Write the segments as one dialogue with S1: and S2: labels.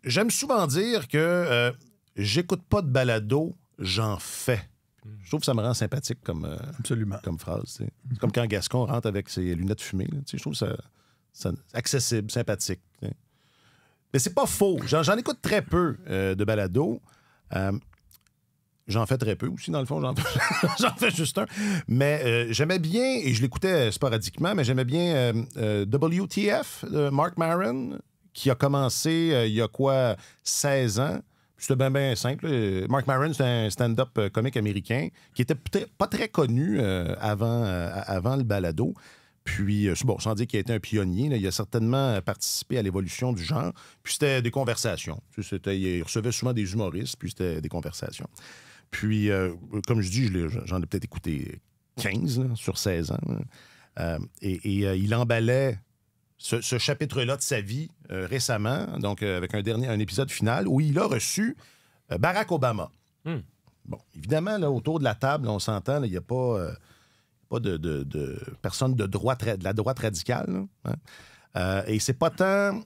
S1: j'aime souvent dire que j'écoute pas de balado, j'en fais. Je trouve que ça me rend sympathique comme phrase. C'est comme quand Gascon rentre avec ses lunettes fumées. Je trouve ça accessible, sympathique. T'sais. Mais c'est pas faux. J'en écoute très peu de balado. J'en fais très peu aussi, dans le fond. J'en fais juste un. Mais j'aimais bien, et je l'écoutais sporadiquement, mais j'aimais bien WTF de Marc Maron, qui a commencé il y a 16 ans. C'était bien simple. Marc Maron, c'est un stand-up comique américain qui était pas très connu avant le balado. Puis, sans dire qu'il a été un pionnier, là, il a certainement participé à l'évolution du genre. Puis, c'était des conversations. Il recevait souvent des humoristes, puis c'était des conversations. Puis, comme je dis, j'en ai peut-être écouté 15 là, sur 16 ans. Il emballait ce chapitre-là de sa vie récemment, donc avec un épisode final où il a reçu Barack Obama. Bon, évidemment, là, autour de la table, on s'entend, il n'y a pas de personne de la droite radicale. Là, hein? Et c'est pas tant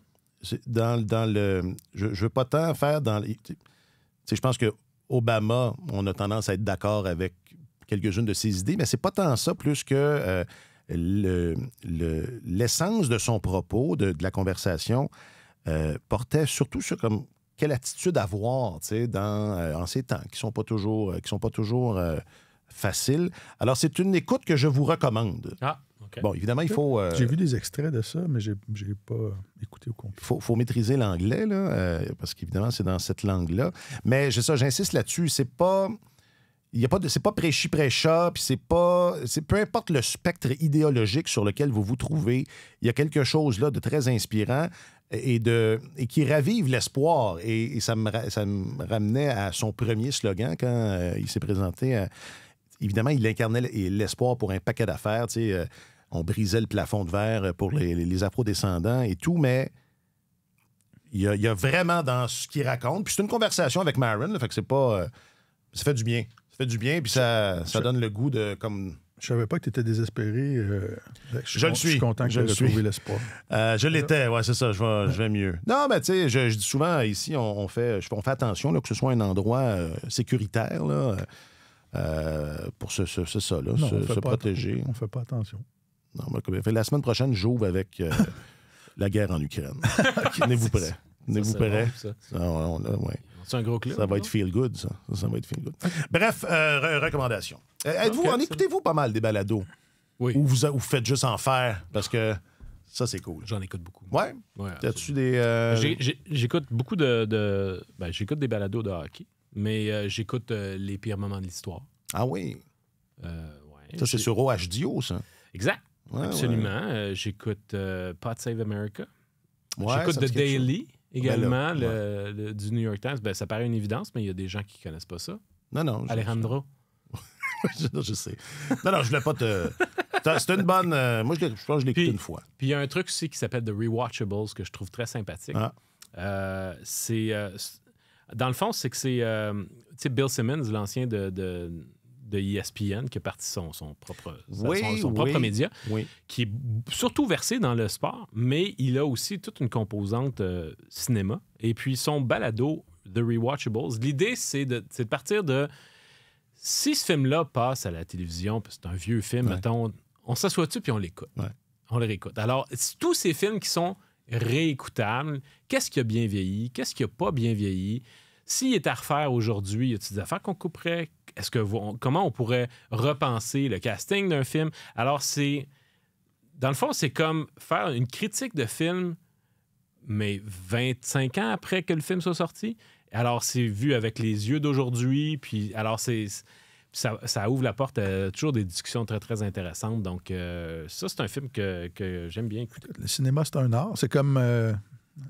S1: dans le... Je veux pas tant faire dans... Je pense que Obama, on a tendance à être d'accord avec quelques-unes de ses idées, mais c'est pas tant ça, plus que... l'essence de son propos, de la conversation, portait surtout sur comme quelle attitude avoir en ces temps qui sont pas toujours faciles. Alors, c'est une écoute que je vous recommande.
S2: Ah, OK.
S1: Bon, évidemment, il faut...
S3: J'ai vu des extraits de ça, mais j'ai pas écouté au complet.
S1: Il faut maîtriser l'anglais, là, parce qu'évidemment, c'est dans cette langue-là. Mais j'insiste là-dessus, c'est pas... c'est pas prêchi-prêcha, puis peu importe le spectre idéologique sur lequel vous vous trouvez, il y a quelque chose là de très inspirant et qui ravive l'espoir. Et ça me ramenait à son premier slogan quand il s'est présenté. Évidemment, il incarnait l'espoir pour un paquet d'affaires. On brisait le plafond de verre pour les afro-descendants et tout, mais il y a vraiment dans ce qu'il raconte. Puis c'est une conversation avec Maron, là, fait que c'est pas... ça fait du bien. Ça fait du bien, puis ça donne le goût de... comme.
S3: Je savais pas que tu étais désespéré.
S1: Je le suis.
S3: Je suis content que tu aies retrouvé l'espoir.
S1: Je l'étais, ouais, c'est ça. Je vais mieux. Non, mais tu sais, je dis souvent, ici, on fait attention là, que ce soit un endroit sécuritaire là, pour ça, là,
S3: non,
S1: se protéger.
S3: On fait pas attention.
S1: Non, la semaine prochaine, j'ouvre avec la guerre en Ukraine. Tenez-vous prêts. Tenez-vous prêts. Ouais.
S2: C'est un gros club.
S1: Ça va être feel good, ça. Ça va être feel good. Bref, recommandation. En écoutez-vous pas mal des balados?
S2: Oui.
S1: Ou vous faites juste en faire? Parce que ça, c'est cool.
S2: J'en écoute beaucoup.
S1: Ouais? As-tu des...
S2: J'écoute beaucoup j'écoute des balados de hockey, mais j'écoute les pires moments de l'histoire.
S1: Ah oui?
S2: Ouais.
S1: Ça, c'est sur OHDO, ça?
S2: Exact.
S1: Ouais,
S2: absolument. Ouais. J'écoute Pod Save America.
S1: Ouais,
S2: j'écoute The Daily. Également,
S1: ben là,
S2: du New York Times. Ben, ça paraît une évidence, mais il y a des gens qui ne connaissent pas ça.
S1: Non.
S2: Alejandro.
S1: Je sais. Non, je voulais pas te... C'est une bonne... moi, je pense que je l'ai écouté une fois.
S2: Puis il y a un truc aussi qui s'appelle The Rewatchables que je trouve très sympathique. Dans le fond, c'est que c'est... tu sais, Bill Simmons, l'ancien de ESPN, qui a parti son propre média, qui est surtout versé dans le sport, mais il a aussi toute une composante cinéma. Et puis son balado, The Rewatchables, l'idée, c'est de partir de... Si ce film-là passe à la télévision, parce que c'est un vieux film, mettons, on s'assoit dessus puis on l'écoute. Ouais. On le réécoute. Alors, tous ces films qui sont réécoutables, qu'est-ce qui a bien vieilli? Qu'est-ce qui n'a pas bien vieilli? S'il est à refaire aujourd'hui, y a-t-il des affaires qu'on couperait? Comment on pourrait repenser le casting d'un film? Alors, dans le fond, c'est comme faire une critique de film, mais 25 ans après que le film soit sorti. Alors, c'est vu avec les yeux d'aujourd'hui. Puis, alors, ça ouvre la porte à toujours des discussions très, très intéressantes. Donc, ça, c'est un film que j'aime bien écouter.
S3: Le cinéma, c'est un art. C'est comme...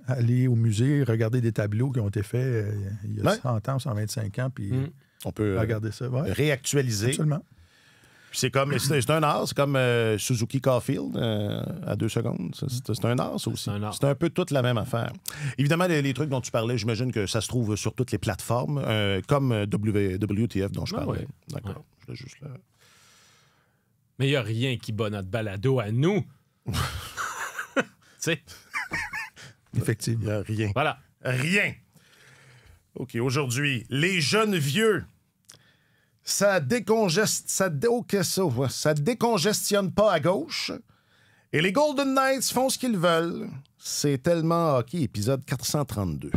S3: aller au musée, regarder des tableaux qui ont été faits il y a 100 ans, 125 ans, puis
S1: on peut
S3: regarder ça.
S1: Réactualiser.
S3: Absolument.
S1: C'est un art, c'est comme Suzuki Caulfield à 2 secondes. C'est un art, ça aussi. C'est un peu toute la même affaire. Évidemment, les trucs dont tu parlais, j'imagine que ça se trouve sur toutes les plateformes, comme WTF dont je parlais. Ouais. D'accord. Ouais. Je l'ai juste là.
S2: Mais il n'y a rien qui bat notre balado à nous. Tu sais.
S3: Effectivement.
S1: Il n'y a rien.
S2: Voilà.
S1: rien. OK, aujourd'hui, les jeunes vieux, ça décongestionne pas à gauche. Et les Golden Knights font ce qu'ils veulent. C'est tellement hockey, épisode 432.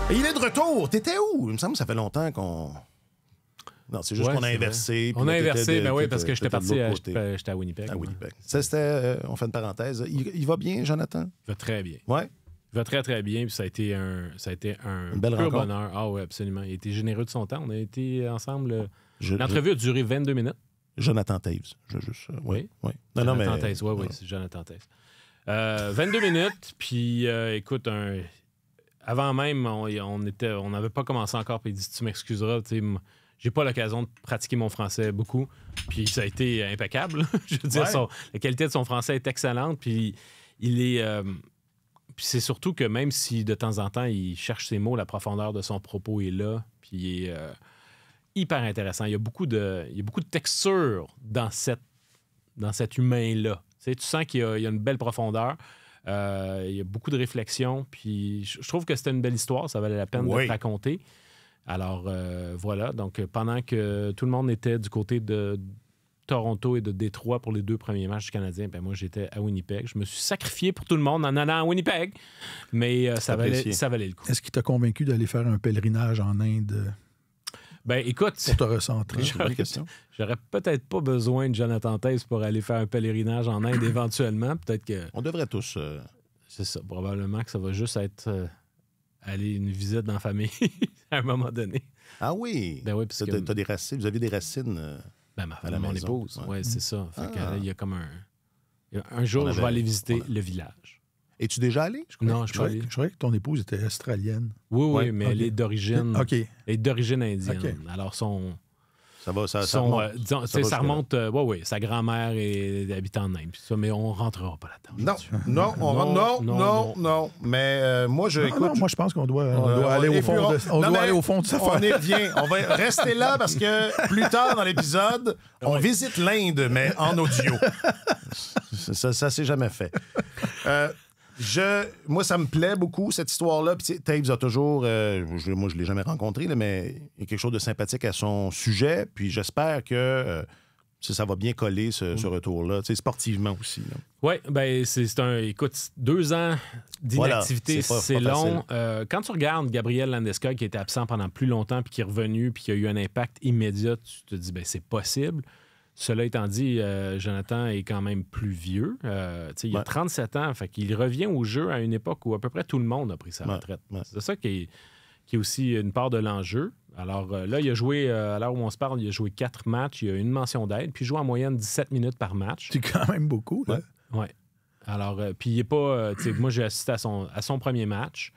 S1: Et il est de retour. T'étais où? Il me semble que ça fait longtemps qu'on... Non, c'est juste qu'on a inversé.
S2: On a inversé, ben oui, parce que j'étais parti, j'étais à Winnipeg.
S1: À Winnipeg. Ça, c'était, on fait une parenthèse. Il va bien, Jonathan?
S2: Il va très bien.
S1: Ouais.
S2: Il va très, très bien. Puis ça a été un
S1: belle
S2: pur
S1: rencontre.
S2: bonheur. Ah oui, absolument. Il a été généreux de son temps. On a été ensemble. L'entrevue a duré 22 minutes.
S1: Jonathan Taves. Oui.
S2: Jonathan Taves, oui, c'est Jonathan Taves. 22 minutes, puis écoute, avant même, on n'avait pas commencé encore, puis il dit, tu m'excuseras, tu sais, j'ai pas l'occasion de pratiquer mon français beaucoup, puis ça a été impeccable. Je veux dire, la qualité de son français est excellente, puis il est... puis c'est surtout que même si de temps en temps, il cherche ses mots, la profondeur de son propos est là, puis il est hyper intéressant. Il y a beaucoup de texture dans cet humain-là. Tu sais, tu sens qu'il y a une belle profondeur. Il y a beaucoup de réflexion. Puis je trouve que c'était une belle histoire. Ça valait la peine de raconter. Alors, voilà. Donc, pendant que tout le monde était du côté de Toronto et de Détroit pour les 2 premiers matchs du Canadien, ben moi, j'étais à Winnipeg. Je me suis sacrifié pour tout le monde en allant à Winnipeg. Mais ça valait le coup.
S3: Est-ce qu'il t'a convaincu d'aller faire un pèlerinage en Inde?
S2: Ben, écoute...
S3: Pour te recentrer.
S2: J'aurais peut-être pas besoin de Jonathan Taves pour aller faire un pèlerinage en Inde éventuellement. Peut-être que...
S1: On devrait tous...
S2: C'est ça. Probablement que ça va juste être aller une visite dans la famille à un moment donné.
S1: Ah oui?
S2: Ben oui, parce que...
S1: T'as des racines. Vous avez des racines
S2: mon épouse. Oui, c'est ça. Fait que, là, il y a comme un jour, je vais aller visiter le village.
S1: Es-tu déjà allé?
S2: Non, je suis allé.
S3: Je croyais que ton épouse était australienne.
S2: Oui, mais elle est d'origine indienne.
S3: Okay.
S2: Alors,
S1: ça remonte.
S2: Sa grand-mère est habitante en Inde. Mais on ne rentrera pas là-dedans.
S1: Non. Mais moi,
S3: moi, je pense qu'on doit aller au fond de sa famille.
S1: On y revient. On va rester là parce que plus tard dans l'épisode, on visite l'Inde, mais en audio. Ça s'est jamais fait. Moi, ça me plaît beaucoup, cette histoire-là. Puis, Taves a toujours... moi, je ne l'ai jamais rencontré, là, mais il y a quelque chose de sympathique à son sujet. Puis j'espère que ça va bien coller, ce retour-là, sportivement aussi.
S2: Oui, bien, écoute, 2 ans d'inactivité, c'est long. Quand tu regardes Gabriel Landeskog, qui était absent pendant plus longtemps, puis qui est revenu, puis qui a eu un impact immédiat, tu te dis, ben c'est possible. Cela étant dit, Jonathan est quand même plus vieux. Il a 37 ans, fait qu'il revient au jeu à une époque où à peu près tout le monde a pris sa retraite. C'est ça qui est aussi une part de l'enjeu. Alors là, il a joué, à l'heure où on se parle, il a joué 4 matchs, il a une mention d'aide, puis il joue en moyenne 17 minutes par match.
S3: C'est quand même beaucoup, là.
S2: Oui. Alors, puis il n'est pas... moi, j'ai assisté à son premier match.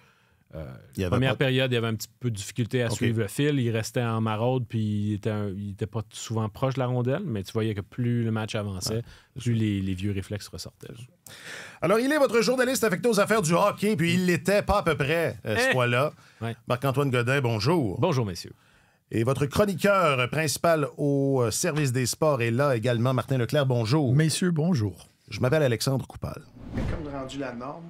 S2: La première période, il y avait un petit peu de difficulté à suivre le fil. Il restait en maraude, puis il était pas souvent proche de la rondelle, mais tu voyais que plus le match avançait, plus les vieux réflexes ressortaient.
S1: Alors, il est votre journaliste affecté aux affaires du hockey, puis il l'était pas à peu près ce fois-là. Marc-Antoine Godin, bonjour.
S2: Bonjour, messieurs.
S1: Et votre chroniqueur principal au service des sports est là également, Martin Leclerc, bonjour.
S3: Messieurs, bonjour.
S1: Je m'appelle Alexandre Coupal.
S4: Comme rendu la norme.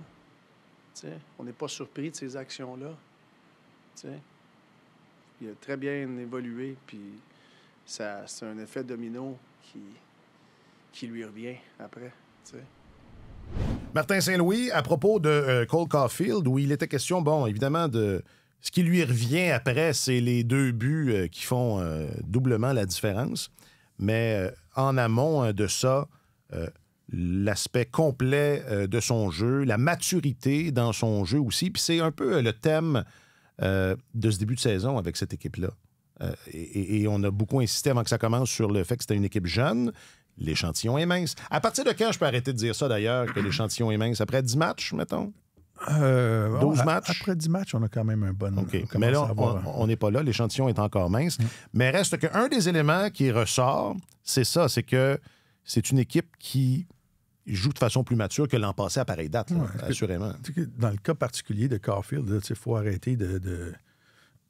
S4: T'sais, on n'est pas surpris de ces actions-là. T'sais. Il a très bien évolué, puis c'est un effet domino qui lui revient après. T'sais.
S1: Martin Saint-Louis, à propos de Cole Caulfield, où il était question, évidemment, de ce qui lui revient après, c'est les 2 buts qui font doublement la différence. Mais en amont de ça, l'aspect complet de son jeu, la maturité dans son jeu aussi. Puis c'est un peu le thème de ce début de saison avec cette équipe-là. Et on a beaucoup insisté avant que ça commence sur le fait que c'était une équipe jeune. L'échantillon est mince. À partir de quand je peux arrêter de dire ça, d'ailleurs, que l'échantillon est mince? Après 10 matchs, mettons? 12 matchs?
S3: Après 10 matchs, on a quand même un bon...
S1: OK. Mais là, on n'est pas là. L'échantillon est encore mince. Mais reste qu'un des éléments qui ressort, c'est ça. C'est que c'est une équipe qui joue de façon plus mature que l'an passé à pareille date, assurément.
S3: Dans le cas particulier de Caulfield, il faut arrêter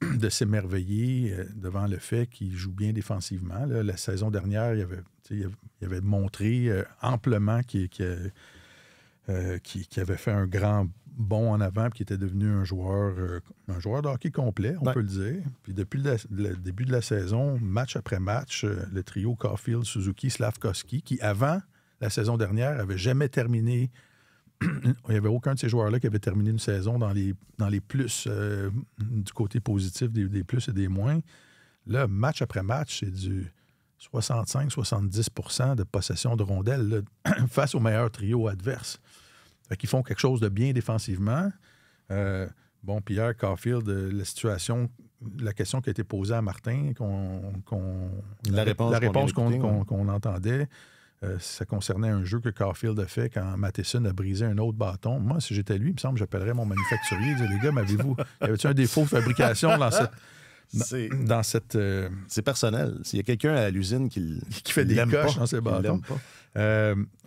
S3: de s'émerveiller devant le fait qu'il joue bien défensivement. Là, la saison dernière, il avait montré amplement qu'il avait fait un grand bond en avant et qu'il était devenu un joueur de hockey complet, on peut le dire. Puis depuis le début de la saison, match après match, le trio Caulfield, Suzuki, Slavkovski, qui avant la saison dernière n'avait jamais terminé. Il n'y avait aucun de ces joueurs-là qui avait terminé une saison dans les plus, du côté positif, des plus et des moins. Là, match après match, c'est du 65-70% de possession de rondelles là, face au meilleur trio adverse. Fait qu'ils font quelque chose de bien défensivement. Pierre Caulfield, la question qui a été posée à Martin, la réponse qu'on entendait, ça concernait un jeu que Caulfield a fait quand Matheson a brisé un autre bâton. Moi, si j'étais lui, il me semble que j'appellerais mon manufacturier et dire, les gars, y avait-tu un défaut de fabrication dans cette...
S1: C'est personnel. S'il y a quelqu'un à l'usine qui
S3: fait des coches dans ses bâtons.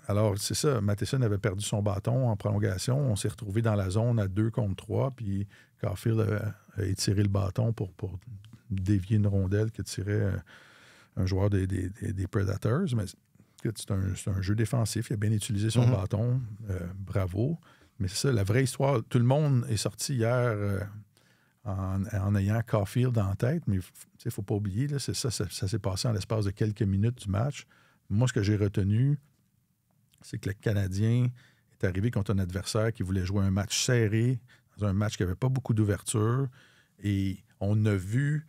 S3: Alors, c'est ça. Matheson avait perdu son bâton en prolongation. On s'est retrouvé dans la zone à 2 contre 3. Puis Caulfield a étiré le bâton pour dévier une rondelle que tirait un joueur des Predators. Mais c'est un jeu défensif. Il a bien utilisé son bâton. Bravo. Mais c'est ça, la vraie histoire. Tout le monde est sorti hier en ayant Caulfield en tête. Mais il ne faut pas oublier, là, ça s'est passé en l'espace de quelques minutes du match. Moi, ce que j'ai retenu, c'est que le Canadien est arrivé contre un adversaire qui voulait jouer un match serré, dans un match qui n'avait pas beaucoup d'ouverture. Et on a vu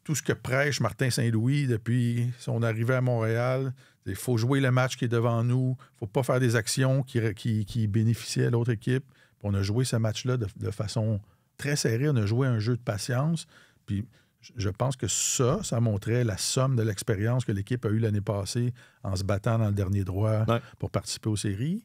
S3: tout ce que prêche Martin Saint-Louis depuis son arrivée à Montréal. Il faut jouer le match qui est devant nous. Il ne faut pas faire des actions qui bénéficiaient à l'autre équipe. Puis on a joué ce match-là de façon très serrée. On a joué un jeu de patience. Puis je pense que ça montrait la somme de l'expérience que l'équipe a eue l'année passée en se battant dans le dernier droit pour participer aux séries.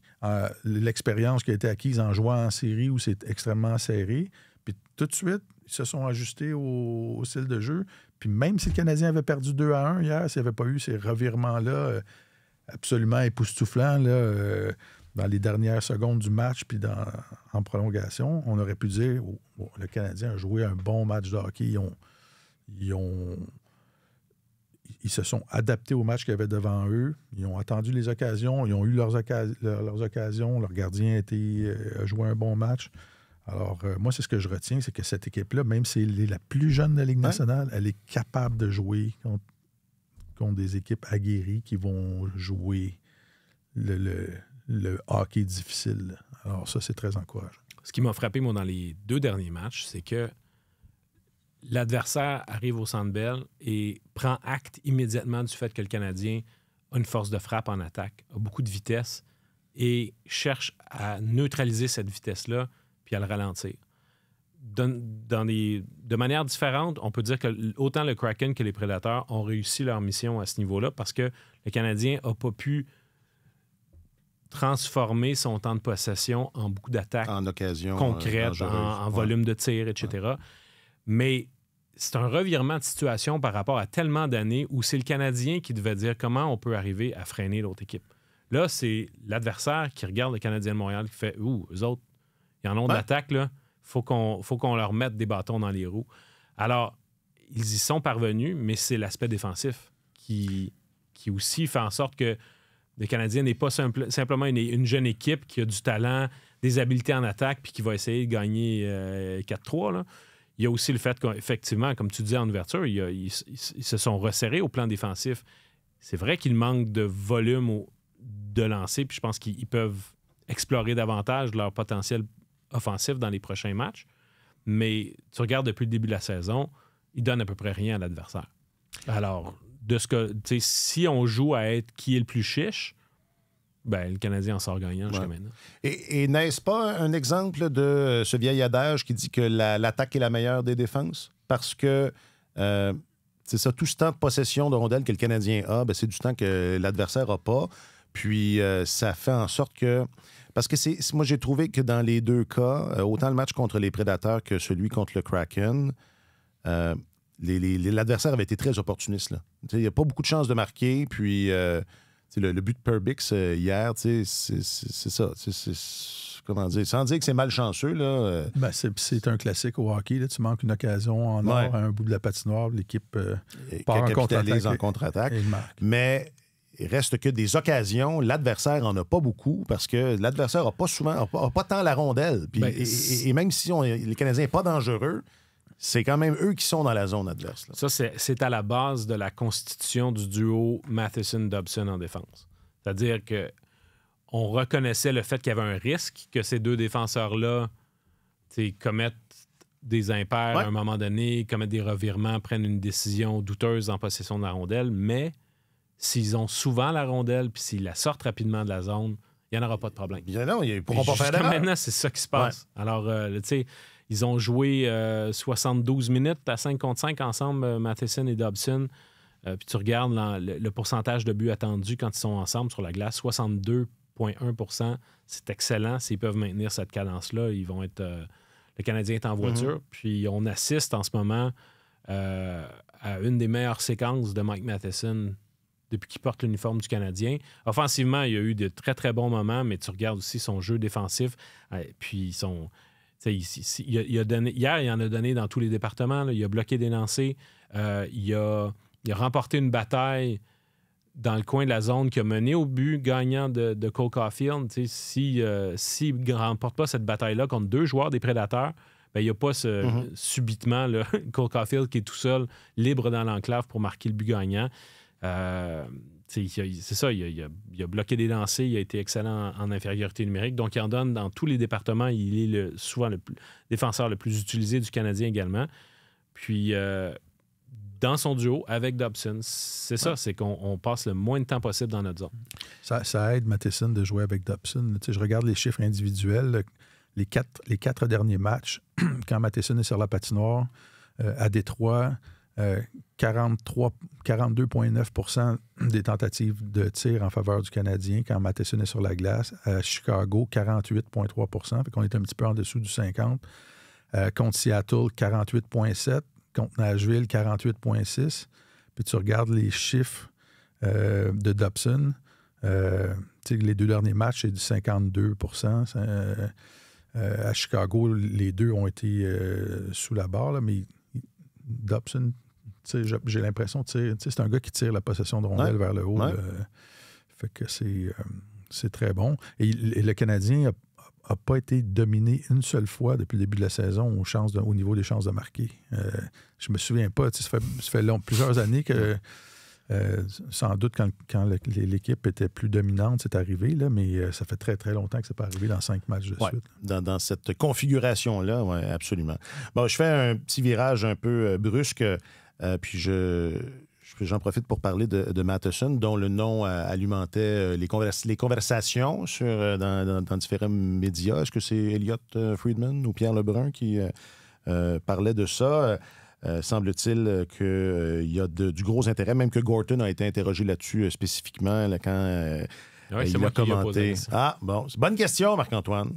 S3: L'expérience qui a été acquise en jouant en série où c'est extrêmement serré. Puis tout de suite, ils se sont ajustés au style de jeu. Puis même si le Canadien avait perdu 2-1 hier, s'il n'y avait pas eu ces revirements-là absolument époustouflants là, dans les dernières secondes du match puis en prolongation, on aurait pu dire le Canadien a joué un bon match de hockey. Ils se sont adaptés au match qu'il y avait devant eux. Ils ont attendu les occasions. Ils ont eu leurs occasions. Leur gardien a joué un bon match. Alors, moi, c'est ce que je retiens, c'est que cette équipe-là, même si elle est la plus jeune de la Ligue nationale, elle est capable de jouer contre des équipes aguerries qui vont jouer le hockey difficile. Alors, ça, c'est très encourageant.
S2: Ce qui m'a frappé, moi, dans les 2 derniers matchs, c'est que l'adversaire arrive au Centre Bell et prend acte immédiatement du fait que le Canadien a une force de frappe en attaque, a beaucoup de vitesse et cherche à neutraliser cette vitesse-là puis à le ralentir. De manière différente, on peut dire que autant le Kraken que les Prédateurs ont réussi leur mission à ce niveau-là parce que le Canadien n'a pas pu transformer son temps de possession en beaucoup d'attaques
S1: en occasion
S2: concrètes, en volume de tir, etc. Mais c'est un revirement de situation par rapport à tellement d'années où c'est le Canadien qui devait dire comment on peut arriver à freiner l'autre équipe. Là, c'est l'adversaire qui regarde le Canadien de Montréal qui fait « eux autres, ils en ont de l'attaque, là. Faut qu'on leur mette des bâtons dans les roues. » Alors, ils y sont parvenus, mais c'est l'aspect défensif qui aussi fait en sorte que le Canadien n'est pas simplement une jeune équipe qui a du talent, des habiletés en attaque puis qui va essayer de gagner 4-3, là. Il y a aussi le fait qu'effectivement, comme tu disais en ouverture, ils se sont resserrés au plan défensif. C'est vrai qu'il manque de volume de lancer, puis je pense qu'ils peuvent explorer davantage leur potentiel offensif dans les prochains matchs. Mais tu regardes depuis le début de la saison, ils donnent à peu près rien à l'adversaire. Alors, si on joue à être qui est le plus chiche, ben, le Canadien en sort gagnant jusqu'à maintenant.
S1: Et n'est-ce pas un exemple de ce vieil adage qui dit que l'attaque est la meilleure des défenses? Parce que c'est ça, tout ce temps de possession de rondelles que le Canadien a, ben, c'est du temps que l'adversaire n'a pas. Puis ça fait en sorte que... Parce que moi, j'ai trouvé que dans les 2 cas, autant le match contre les Prédateurs que celui contre le Kraken, l'adversaire avait été très opportuniste. Il n'y a pas beaucoup de chances de marquer. Puis le but de Perbix hier, c'est ça. comment dire, sans dire que c'est malchanceux, là.
S3: C'est un classique au hockey, là. Tu manques une occasion en or à un bout de la patinoire, l'équipe part
S1: en contre-attaque. Mais il reste que des occasions, l'adversaire en a pas beaucoup parce que l'adversaire n'a pas tant la rondelle. Puis, et même si les Canadiens sont pas dangereux, c'est quand même eux qui sont dans la zone adverse. Là.
S2: Ça, c'est à la base de la constitution du duo Matheson-Dobson en défense. C'est-à-dire que on reconnaissait le fait qu'il y avait un risque que ces deux défenseurs-là commettent des impairs à un moment donné, commettent des revirements, prennent une décision douteuse en possession de la rondelle, mais s'ils ont souvent la rondelle puis s'ils la sortent rapidement de la zone, il n'y en aura pas de problème.
S1: Non, ils ne pourront pas faire d'erreur.
S2: Maintenant, c'est ça qui se passe. Ouais. Alors, ils ont joué 72 minutes à 5 contre 5 ensemble, Matheson et Dobson. Puis tu regardes le pourcentage de buts attendus quand ils sont ensemble sur la glace, 62,1 %. C'est excellent. S'ils peuvent maintenir cette cadence-là, ils vont être... le Canadien est en voiture. Puis on assiste en ce moment à une des meilleures séquences de Mike Matheson depuis qu'il porte l'uniforme du Canadien. Offensivement, il y a eu de très, très bons moments, mais tu regardes aussi son jeu défensif. Puis hier, il en a donné dans tous les départements. Là. Il a bloqué des lancers. Il a remporté une bataille dans le coin de la zone qui a mené au but gagnant de Cole Caulfield. S'il ne remporte pas cette bataille-là contre deux joueurs des Prédateurs, il n'y a pas subitement là, Cole Caulfield qui est tout seul, libre dans l'enclave pour marquer le but gagnant. C'est ça, il a bloqué des lancers, il a été excellent en infériorité numérique, donc il en donne dans tous les départements. Il est souvent le défenseur le plus utilisé du Canadien également. Puis, dans son duo avec Dobson, c'est ça, c'est qu'on passe le moins de temps possible dans notre zone.
S3: Ça aide Matheson de jouer avec Dobson. Je regarde les chiffres individuels, les quatre derniers matchs, quand Matheson est sur la patinoire, à Détroit, 42,9 % des tentatives de tir en faveur du Canadien quand Matheson est sur la glace. À Chicago, 48,3 %. Fait qu'on est un petit peu en dessous du 50. Contre Seattle, 48,7 %. Contre Nashville, 48,6 %. Puis tu regardes les chiffres de Dobson. Les deux derniers matchs, c'est du 52 %. À Chicago, les deux ont été sous la barre, là, mais Dobson, j'ai l'impression, c'est un gars qui tire la possession de rondelle vers le haut. Fait que c'est très bon. Et le Canadien n'a pas été dominé une seule fois depuis le début de la saison au niveau des chances de marquer. Je me souviens pas. Ça fait plusieurs années que, sans doute, quand l'équipe était plus dominante, c'est arrivé, là, mais ça fait très, très longtemps que c'est pas arrivé dans 5 matchs de suite.
S1: Dans cette configuration-là, oui, absolument. Bon, je fais un petit virage un peu brusque, puis j'en profite pour parler de Matheson, dont le nom alimentait les conversations dans différents médias. Est-ce que c'est Elliott Friedman ou Pierre Lebrun qui parlait de ça? Semble-t-il qu'il y a du gros intérêt, même que Gorton a été interrogé là-dessus spécifiquement là, quand il a commenté. Bon, c'est bonne question, Marc-Antoine.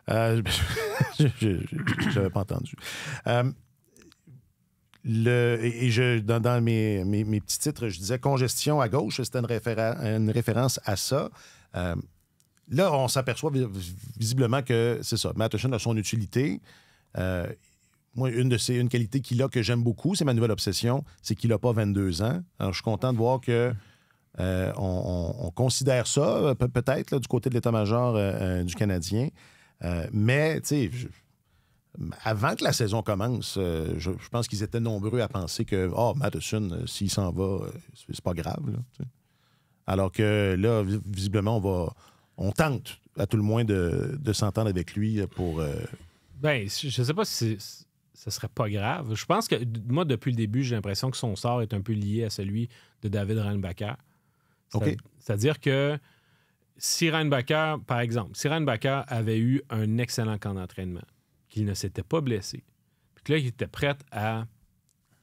S1: Ouais. J'avais pas entendu. Dans mes petits titres, je disais congestion à gauche, c'était une référence à ça. Là, on s'aperçoit visiblement que c'est ça. Matheson a son utilité. Moi, une qualité qu'il a que j'aime beaucoup, c'est ma nouvelle obsession, c'est qu'il n'a pas 22 ans. Alors, je suis content de voir que on considère ça, peut-être, là, du côté de l'état-major du Canadien. Mais, tu sais, avant que la saison commence, je pense qu'ils étaient nombreux à penser que Matheson, s'il s'en va, c'est pas grave. Là, alors que là, visiblement, on tente à tout le moins de s'entendre avec lui pour...
S2: je sais pas si ce serait pas grave. Je pense que, moi, depuis le début, j'ai l'impression que son sort est un peu lié à celui de David Reinbacher. C'est-à-dire que si Reinbacher, par exemple, avait eu un excellent camp d'entraînement, qu'il ne s'était pas blessé, puis que là, il était prêt à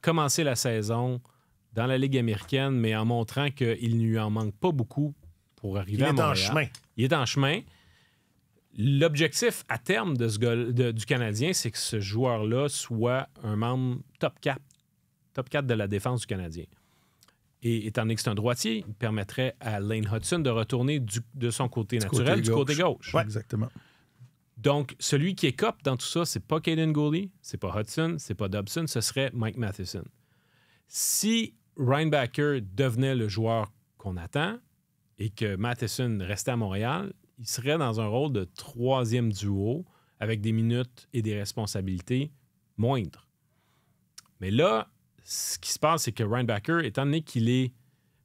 S2: commencer la saison dans la Ligue américaine, mais en montrant qu'il ne lui en manque pas beaucoup pour arriver à Montréal. Il est en chemin. L'objectif à terme du Canadien, c'est que ce joueur-là soit un membre top 4 de la défense du Canadien. Et étant donné que c'est un droitier, il permettrait à Lane Hudson de retourner de son côté naturel, du côté gauche.
S3: Ouais. Exactement.
S2: Donc, celui qui écope dans tout ça, c'est pas Caden Gooley, c'est pas Hudson, c'est pas Dobson, ce serait Mike Matheson. Si Reinbacher devenait le joueur qu'on attend et que Matheson restait à Montréal, il serait dans un rôle de troisième duo avec des minutes et des responsabilités moindres. Mais là, ce qui se passe, c'est que Reinbacher, étant donné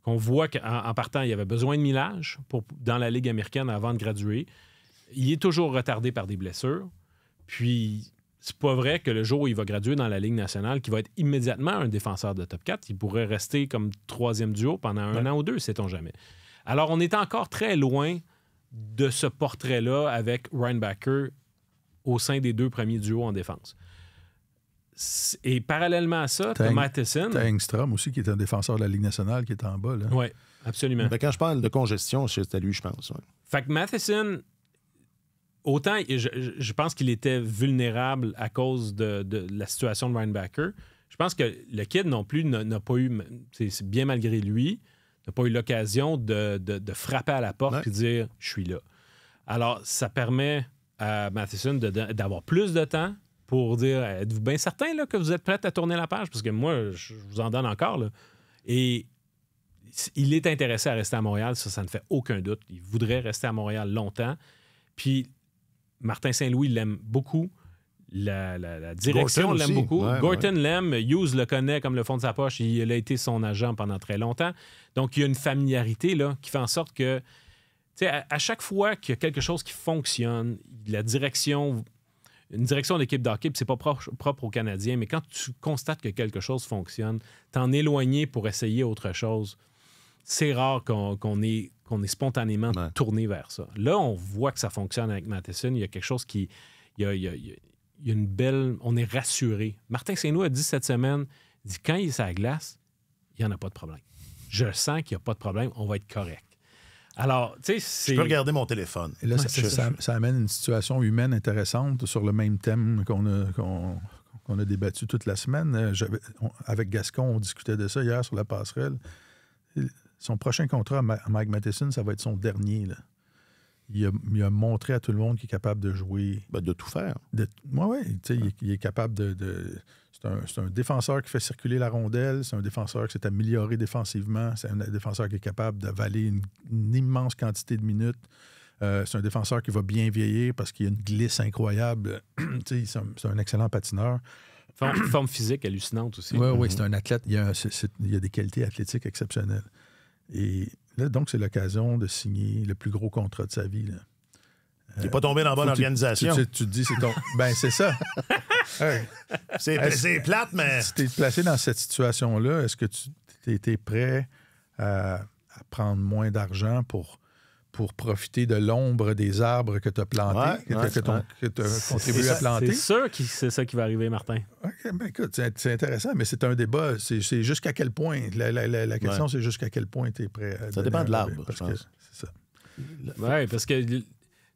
S2: qu'on voit qu'en partant, il avait besoin de millage dans la Ligue américaine avant de graduer, il est toujours retardé par des blessures. Puis, c'est pas vrai que le jour où il va graduer dans la Ligue nationale, qu'il va être immédiatement un défenseur de top 4, il pourrait rester comme troisième duo pendant un an ou deux, sait-on jamais. Alors, on est encore très loin de ce portrait-là avec Reinbacher au sein des 2 premiers duos en défense. Et parallèlement à ça, t'as Matheson.
S3: T'as Engstrom aussi, qui est un défenseur de la Ligue nationale, qui est en bas.
S2: Oui, absolument.
S1: Mais quand je parle de congestion, c'est à lui, je pense. Ouais.
S2: Fait que Matheson, autant je pense qu'il était vulnérable à cause de la situation de Reinbacher, je pense que le kid non plus n'a pas eu, c'est bien malgré lui, n'a pas eu l'occasion de frapper à la porte et de dire « je suis là ». Alors, ça permet à Matheson d'avoir plus de temps pour dire « êtes-vous bien certain là, que vous êtes prêt à tourner la page? » Parce que moi, je vous en donne encore. Là. Et il est intéressé à rester à Montréal, ça ne fait aucun doute. Il voudrait rester à Montréal longtemps. Puis Martin Saint-Louis l'aime beaucoup. La direction l'aime beaucoup. Gorton l'aime. Hughes le connaît comme le fond de sa poche. Il a été son agent pendant très longtemps. Donc, il y a une familiarité là, qui fait en sorte que, à chaque fois qu'il y a quelque chose qui fonctionne, une direction d'équipe d'hockey, puis c'est pas propre aux Canadiens, mais quand tu constates que quelque chose fonctionne, t'en éloigner pour essayer autre chose, c'est rare qu'on est spontanément tourné vers ça. Là, on voit que ça fonctionne avec Matheson. Il y a quelque chose qui... Il y a une belle... On est rassuré. Martin Saint-Louis a dit cette semaine, il dit, quand il est sur la glace, il n'y en a pas de problème. Je sens qu'il n'y a pas de problème, on va être correct. Alors, tu sais,
S1: je peux regarder mon téléphone.
S3: Et là, ça amène une situation humaine intéressante sur le même thème qu'on a débattu toute la semaine. Avec Gascon, on discutait de ça hier sur la passerelle. Son prochain contrat à Mike Matheson, ça va être son dernier. Là. Il a montré à tout le monde qu'il est capable de jouer.
S1: De tout faire.
S3: Oui. Il est capable de c'est un défenseur qui fait circuler la rondelle. C'est un défenseur qui s'est amélioré défensivement. C'est un défenseur qui est capable d'avaler une immense quantité de minutes. C'est un défenseur qui va bien vieillir parce qu'il a une glisse incroyable. C'est un excellent patineur.
S2: Forme physique hallucinante aussi.
S3: Oui, c'est un athlète. Il y a des qualités athlétiques exceptionnelles. Et là, donc, c'est l'occasion de signer le plus gros contrat de sa vie. Là.
S1: Il n'est pas tombé dans la bonne organisation.
S3: Tu te dis, c'est ton... Ben, c'est ça.
S1: C'est plate, mais...
S3: Si tu es placé dans cette situation-là, est-ce que tu étais prêt à prendre moins d'argent pour profiter de l'ombre des arbres que tu as plantés, que tu as contribué à planter?
S2: C'est sûr que c'est ça qui va arriver, Martin.
S3: OK, ben écoute, c'est intéressant, mais c'est un débat. C'est jusqu'à quel point. La question, c'est jusqu'à quel point tu es prêt à...
S1: Ça dépend de l'arbre, je pense.
S3: C'est ça.
S2: Oui, parce que...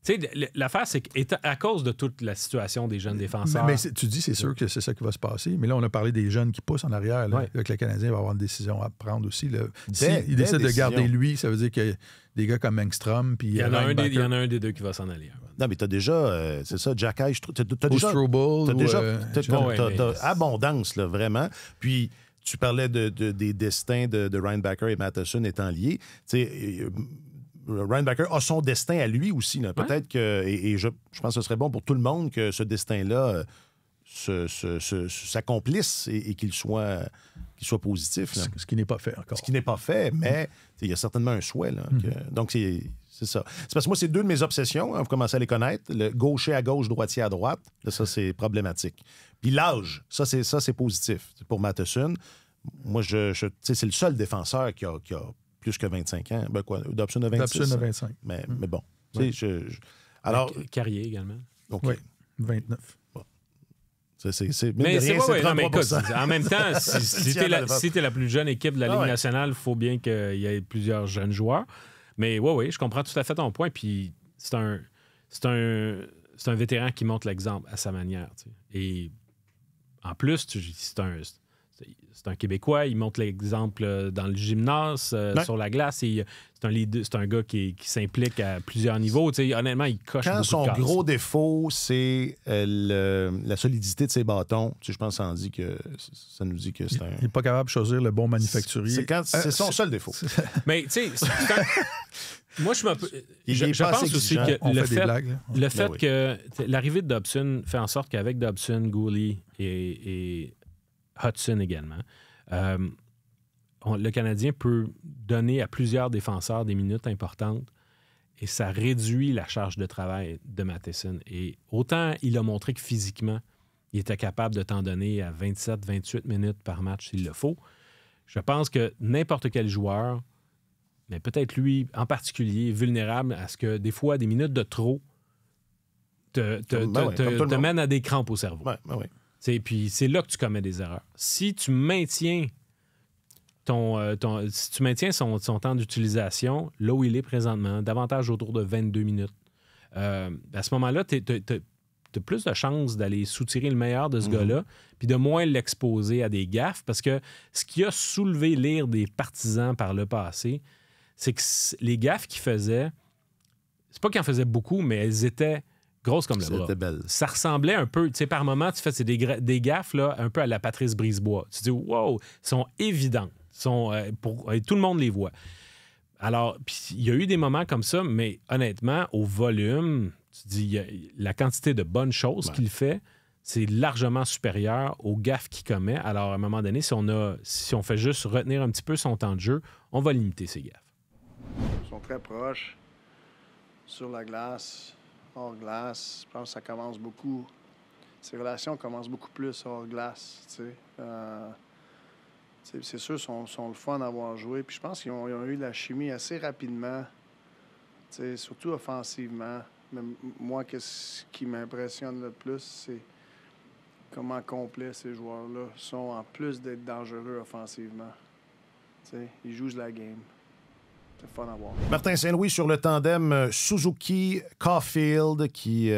S2: Tu sais, l'affaire, c'est qu'à cause de toute la situation des jeunes défenseurs...
S3: Mais tu dis, c'est sûr que c'est ça qui va se passer. Mais là, on a parlé des jeunes qui poussent en arrière. Là, que le Canadien va avoir une décision à prendre aussi. S'il décide de garder lui, ça veut dire qu'il y a des gars comme Engstrom. Puis
S2: il y en a un des deux qui va s'en aller.
S1: Non, mais tu as déjà, c'est ça, Jack Ice. Tu as abondance, là, vraiment. Puis... Tu parlais des destins de Reinbacher et Matheson étant liés. Tu sais... Reinbacher a son destin à lui aussi. Là. Peut-être que... Et je pense que ce serait bon pour tout le monde que ce destin-là s'accomplisse et qu'il soit positif. Là.
S3: Ce qui n'est pas fait encore.
S1: Ce qui n'est pas fait, mais il y a certainement un souhait. Là, donc, c'est ça. C'est parce que moi, c'est deux de mes obsessions. Hein, vous commencez à les connaître. Le gaucher à gauche, droitier à droite. Là, ça, c'est problématique. Puis l'âge, ça, c'est positif. Pour Matheson, moi, c'est le seul défenseur qui a plus que 25 ans. Ben quoi, Dobson a 26.
S3: Dobson a 25.
S1: Mais bon. Alors,
S2: Carrier également.
S3: Okay. Oui, 29.
S1: Bon. Mais c'est écoute,
S2: en même temps, si tu es la plus jeune équipe de la Ligue nationale, il faut bien qu'il y ait plusieurs jeunes joueurs. Mais oui, je comprends tout à fait ton point. Puis c'est un vétéran qui montre l'exemple à sa manière. T'sais. Et en plus, c'est c'est un Québécois, il montre l'exemple dans le gymnase, sur la glace. C'est un gars qui s'implique à plusieurs niveaux. T'sais, honnêtement, il coche beaucoup de cases.
S1: Quand son gros défaut, c'est la solidité de ses bâtons, je pense que ça nous dit que c'est un...
S3: Il n'est pas capable de choisir le bon manufacturier.
S1: C'est son seul défaut.
S2: Mais tu sais, moi, je pense aussi que le fait que l'arrivée de Dobson fait en sorte qu'avec Dobson, Gooley et Hudson également, le Canadien peut donner à plusieurs défenseurs des minutes importantes et ça réduit la charge de travail de Matheson. Et autant il a montré que physiquement, il était capable de t'en donner à 27-28 minutes par match s'il le faut, je pense que n'importe quel joueur, mais peut-être lui en particulier, est vulnérable à ce que des fois, des minutes de trop te mènent à des crampes au cerveau. Puis c'est là que tu commets des erreurs. Si tu maintiens son temps d'utilisation là où il est présentement, davantage autour de 22 minutes, à ce moment-là, tu as plus de chances d'aller soutirer le meilleur de ce gars-là, puis de moins l'exposer à des gaffes, parce que ce qui a soulevé l'ire des partisans par le passé, c'est que les gaffes qu'il faisait, c'est pas qu'il en faisait beaucoup, mais elles étaient grosses comme le bras.
S1: C'était belle. Ça
S2: ressemblait un peu, tu sais, par moments, tu fais des gaffes là, un peu à la Patrice Brisebois. Tu te dis, wow, ils sont évidentes. Tout le monde les voit. Alors, il y a eu des moments comme ça, mais honnêtement, au volume, tu dis, la quantité de bonnes choses qu'il fait, c'est largement supérieur aux gaffes qu'il commet. Alors, à un moment donné, si on fait juste retenir un petit peu son temps de jeu, on va limiter ses gaffes.
S4: Ils sont très proches, sur la glace, hors glace. Je pense que ça commence beaucoup. Ces relations commencent beaucoup plus hors glace, tu sais. C'est sûr, ils sont le fun d'avoir joué. Puis je pense qu'ils ont eu de la chimie assez rapidement, surtout offensivement. Mais moi, ce qui m'impressionne le plus, c'est comment complets ces joueurs-là sont, en plus d'être dangereux offensivement. Ils jouent la game. C'est fun à voir.
S1: Martin Saint-Louis sur le tandem Suzuki-Caulfield qui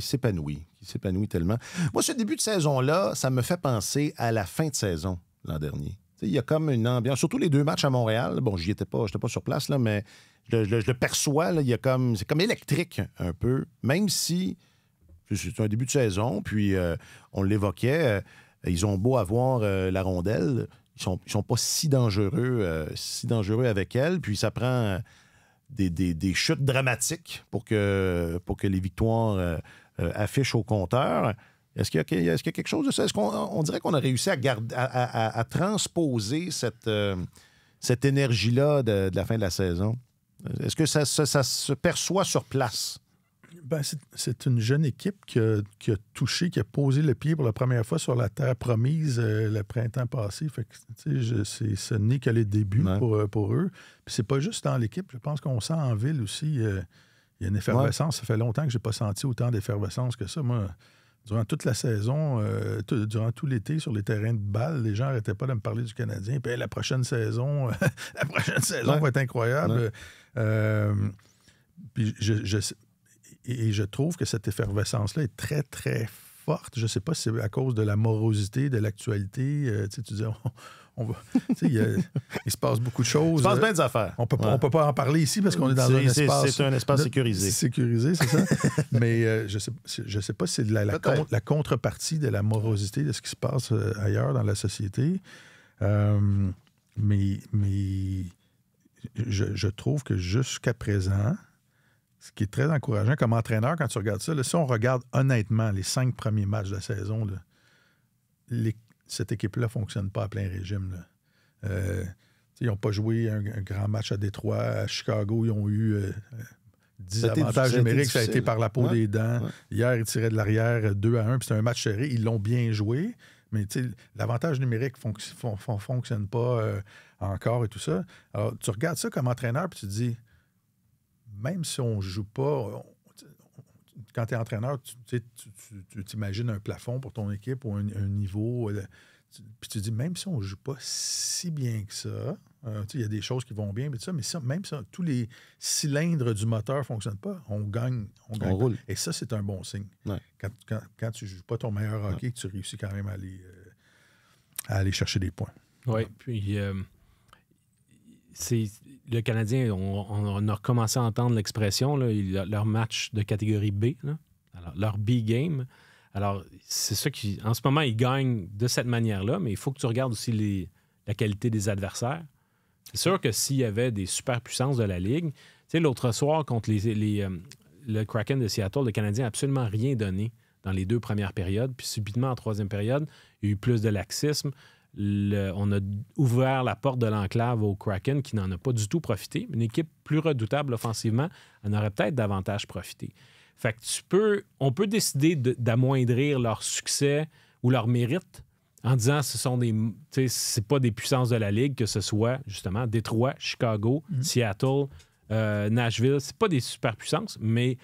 S1: s'épanouit. Qui s'épanouit tellement. Moi, ce début de saison-là, ça me fait penser à la fin de saison l'an dernier. Il y a comme une ambiance, surtout les 2 matchs à Montréal. Bon, je n'étais pas sur place, là, mais je le perçois. Là, c'est comme électrique un peu, même si c'est un début de saison. Puis on l'évoquait, ils ont beau avoir la rondelle, ils sont pas si dangereux avec elle. Puis ça prend des chutes dramatiques pour que les victoires affichent au compteur. Est-ce qu'il y a quelque chose de ça? Est-ce qu'on dirait qu'on a réussi à transposer cette énergie-là de la fin de la saison? Est-ce que ça se perçoit sur place?
S3: Ben, c'est une jeune équipe qui a touché, qui a posé le pied pour la première fois sur la terre promise le printemps passé. Fait que, ce n'est que les débuts pour eux. Puis c'est pas juste dans l'équipe. Je pense qu'on sent en ville aussi. Il y a une effervescence. Ça fait longtemps que j'ai pas senti autant d'effervescence que ça. Moi, durant toute la saison, durant tout l'été, sur les terrains de balle, les gens n'arrêtaient pas de me parler du Canadien. Puis la prochaine saison, va être incroyable. Puis je trouve que cette effervescence-là est très, très forte. Je ne sais pas si c'est à cause de la morosité, de l'actualité. Tu dis, il se passe beaucoup de choses.
S1: Il se passe bien des affaires.
S3: On peut pas en parler ici parce qu'on est dans un espace...
S1: C'est un espace sécurisé.
S3: Sécurisé, c'est ça. Mais je sais pas si c'est la contrepartie de la morosité de ce qui se passe ailleurs dans la société. Mais je trouve que jusqu'à présent, ce qui est très encourageant comme entraîneur, quand tu regardes ça, là, si on regarde honnêtement les 5 premiers matchs de la saison, là, cette équipe-là ne fonctionne pas à plein régime. Ils n'ont pas joué un grand match à Détroit. À Chicago, ils ont eu 10 avantages numériques. Ça a été par la peau des dents. Ouais. Hier, ils tiraient de l'arrière 2-1, puis c'était un match serré. Ils l'ont bien joué, mais l'avantage numérique ne fonctionne pas encore et tout ça. Alors, tu regardes ça comme entraîneur, puis tu te dis... Même si on ne joue pas, quand tu es entraîneur, tu t'imagines un plafond pour ton équipe ou un niveau. Puis tu dis, même si on ne joue pas si bien que ça, il y a des choses qui vont bien, mais même si tous les cylindres du moteur ne fonctionnent pas, on gagne. On roule. Et ça, c'est un bon signe. Ouais. Quand tu ne joues pas ton meilleur hockey, que tu réussis quand même à aller aller chercher des points.
S2: Oui, puis le Canadien, on a recommencé à entendre l'expression, là, leur match de catégorie B, là, alors, leur B-game. Alors, c'est ça qui... En ce moment, ils gagnent de cette manière-là, mais il faut que tu regardes aussi la qualité des adversaires. C'est sûr que s'il y avait des superpuissances de la Ligue, tu sais, l'autre soir, contre le Kraken de Seattle, le Canadien n'a absolument rien donné dans les 2 premières périodes. Puis subitement, en 3e période, il y a eu plus de laxisme. On a ouvert la porte de l'enclave au Kraken qui n'en a pas du tout profité. Une équipe plus redoutable offensivement en aurait peut-être davantage profité. Fait que on peut décider d'amoindrir leur succès ou leur mérite en disant que c'est pas des puissances de la Ligue, que ce soit justement Détroit, Chicago, Seattle, Nashville. C'est pas des superpuissances, mais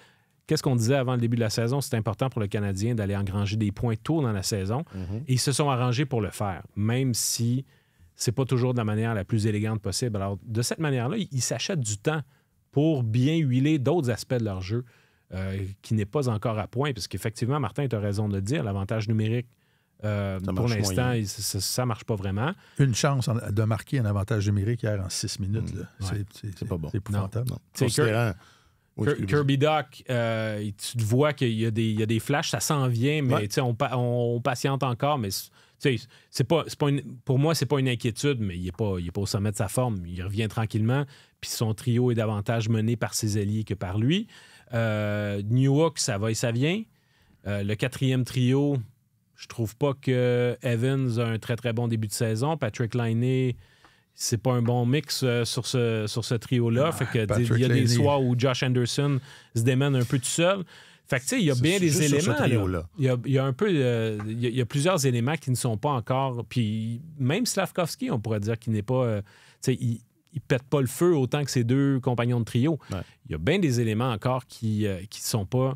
S2: qu'est-ce qu'on disait avant le début de la saison? C'est important pour le Canadien d'aller engranger des points tôt dans la saison. Et ils se sont arrangés pour le faire, même si c'est pas toujours de la manière la plus élégante possible. Alors, de cette manière-là, ils s'achètent du temps pour bien huiler d'autres aspects de leur jeu qui n'est pas encore à point, parce qu'effectivement, Martin, tu as raison de le dire, l'avantage numérique, pour l'instant, ça ne marche pas vraiment.
S3: Une chance de marquer un avantage numérique hier en 6 minutes.
S1: C'est pas bon.
S3: C'est épouvantable.
S2: Kirby Dach, tu vois qu'il y a des flashs, ça s'en vient, mais on patiente encore, mais pour moi, c'est pas une inquiétude, mais il n'est pas au sommet de sa forme. Il revient tranquillement, puis son trio est davantage mené par ses alliés que par lui. Newhook, ça va et ça vient. Le 4e trio, je trouve pas que Evans a un très, très bon début de saison. Patrick Laine, c'est pas un bon mix sur ce trio-là. Fait que il y a des soirs où Josh Anderson se démène un peu tout seul. Fait que, tu sais, il y a bien des éléments. Là. Il y a plusieurs éléments qui ne sont pas encore. Puis même Slavkovski, on pourrait dire qu'il n'est pas. Il pète pas le feu autant que ses 2 compagnons de trio. Ouais. Il y a bien des éléments encore qui ne sont pas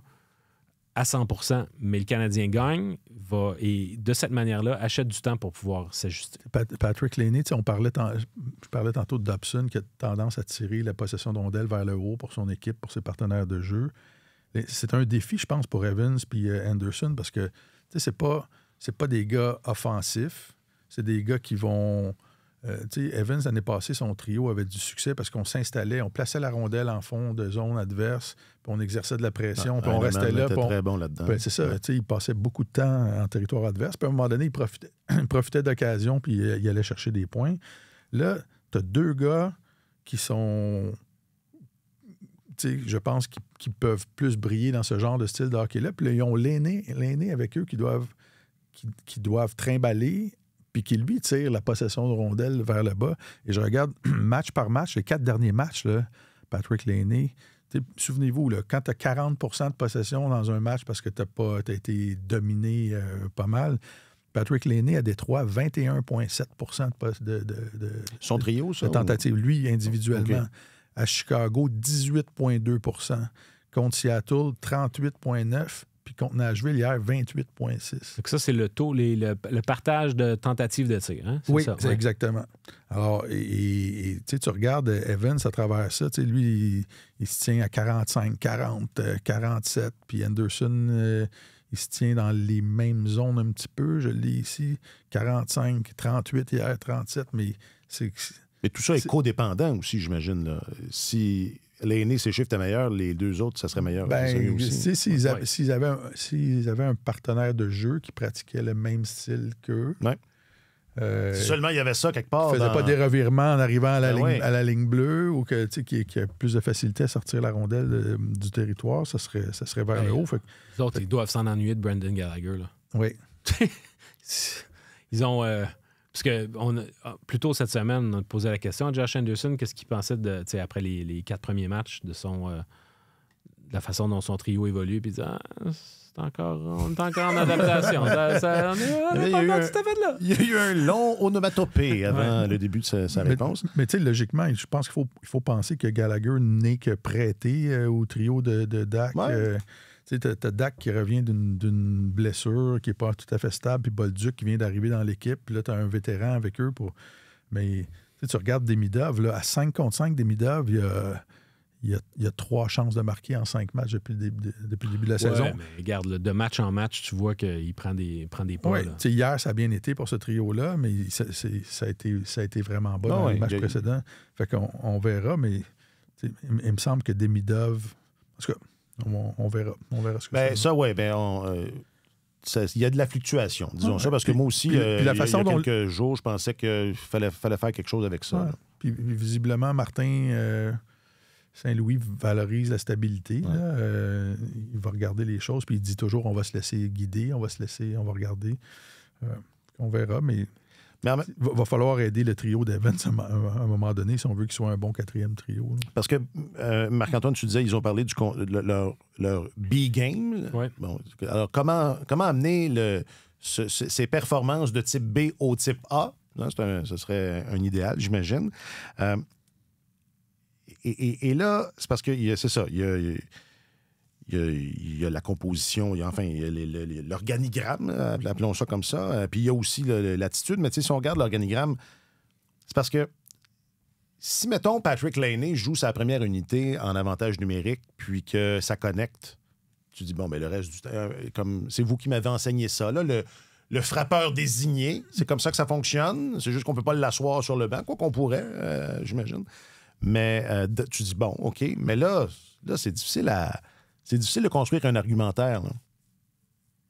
S2: à 100%, mais le Canadien gagne et de cette manière-là, achète du temps pour pouvoir s'ajuster.
S3: Patrick Laine, je parlais tantôt de Dobson qui a tendance à tirer la possession de rondelle vers le haut pour son équipe, pour ses partenaires de jeu. C'est un défi, je pense, pour Evans et Anderson parce que c'est pas des gars offensifs, c'est des gars qui vont... Evans, l'année passée, son trio avait du succès parce qu'on s'installait, on plaçait la rondelle en fond de zone adverse, puis on exerçait de la pression, puis on restait là.
S1: Il était très bon là-dedans.
S3: C'est ça, il passait beaucoup de temps en territoire adverse, puis à un moment donné, il profitait d'occasion, puis il allait chercher des points. Là, tu as 2 gars qui sont... je pense qu'ils peuvent plus briller dans ce genre de style de hockey-là. Puis là, ils ont l'aîné avec eux qui doivent trimballer, puis qui, lui, tire la possession de rondelle vers le bas. Et je regarde match par match, les 4 derniers matchs, là, Patrick Laine, souvenez-vous, là, quand tu as 40 % de possession dans un match parce que tu as été dominé pas mal, Patrick Laine à Détroit, 21,7 % de
S1: son trio, ça?
S3: De tentative, lui, individuellement. Okay. À Chicago, 18,2 %. Contre Seattle, 38,9 %. Puis contre Nashville, hier, 28,6
S2: %. Ça, c'est le taux, le partage de tentatives de tir. Hein?
S3: Oui, ça, ouais. Exactement. Alors, tu regardes Evans à travers ça, lui, il se tient à 45, 40, 47. Puis Anderson, il se tient dans les mêmes zones un petit peu. Je l'ai ici, 45, 38 hier, 37. Mais
S1: tout ça est codépendant aussi, j'imagine. Là. Si l'aîné, ses chiffres étaient meilleurs, les 2 autres, ça serait meilleur.
S3: Aussi. S'ils avaient un partenaire de jeu qui pratiquait le même style qu'eux.
S1: Ouais. Si seulement il y avait ça quelque part.
S3: Faisait pas des revirements en arrivant à la ligne bleue ou qui a plus de facilité à sortir la rondelle du territoire, ça serait vers le haut.
S2: Les autres, ils doivent s'en ennuyer de Brendan Gallagher. Là.
S3: Oui.
S2: Ils ont... Parce que plus tôt cette semaine, on a posé la question à Josh Anderson, qu'est-ce qu'il pensait après les 4 premiers matchs de la façon dont son trio évolue, puis il dit on est encore en adaptation.
S1: Il y a eu un long onomatopée avant le début de sa réponse.
S3: Mais tu sais, logiquement, je pense qu'il faut penser que Gallagher n'est que prêté au trio de Dach.
S1: Ouais.
S3: Tu sais, t'as Dach qui revient d'une blessure qui n'est pas tout à fait stable, puis Bolduc qui vient d'arriver dans l'équipe, puis là, tu as un vétéran avec eux. Mais tu regardes Demidov, là, à 5 contre 5, Demidov, il il y a 3 chances de marquer en 5 matchs depuis le début de la saison.
S2: Mais regarde, de match en match, tu vois qu'il prend des pas.
S3: Oui, hier, ça a bien été pour ce trio-là, mais ça a été vraiment bon dans le match précédent. Fait qu'on verra, mais il me semble que Demidov... En tout cas, on verra ce que
S1: ça. Ça, oui, il y a de la fluctuation, disons ça, parce que moi aussi, il y a quelques jours, je pensais qu'il fallait faire quelque chose avec ça.
S3: Puis visiblement, Martin Saint-Louis valorise la stabilité. Là. Il va regarder les choses, puis il dit toujours on va se laisser guider, on va regarder. On verra, mais va falloir aider le trio d'Evans à un moment donné si on veut qu'il soit un bon 4e trio. Là.
S1: Parce que, Marc-Antoine, tu disais, ils ont parlé de leur B-game.
S2: Ouais.
S1: Bon, alors, comment amener ces performances de type B au type A? Là, ce serait un idéal, j'imagine. Et là, c'est parce que c'est ça, il y a la composition, il y a l'organigramme, appelons ça comme ça, puis il y a aussi l'attitude, mais tu sais, si on regarde l'organigramme, c'est parce que si, mettons, Patrick Laine joue sa première unité en avantage numérique, puis que ça connecte, tu dis, bon, ben le reste du temps, comme c'est vous qui m'avez enseigné ça, là, le frappeur désigné, c'est comme ça que ça fonctionne, c'est juste qu'on ne peut pas l'asseoir sur le banc, quoi qu'on pourrait, j'imagine. Mais tu dis, bon, OK, mais là c'est difficile de construire un argumentaire. Là.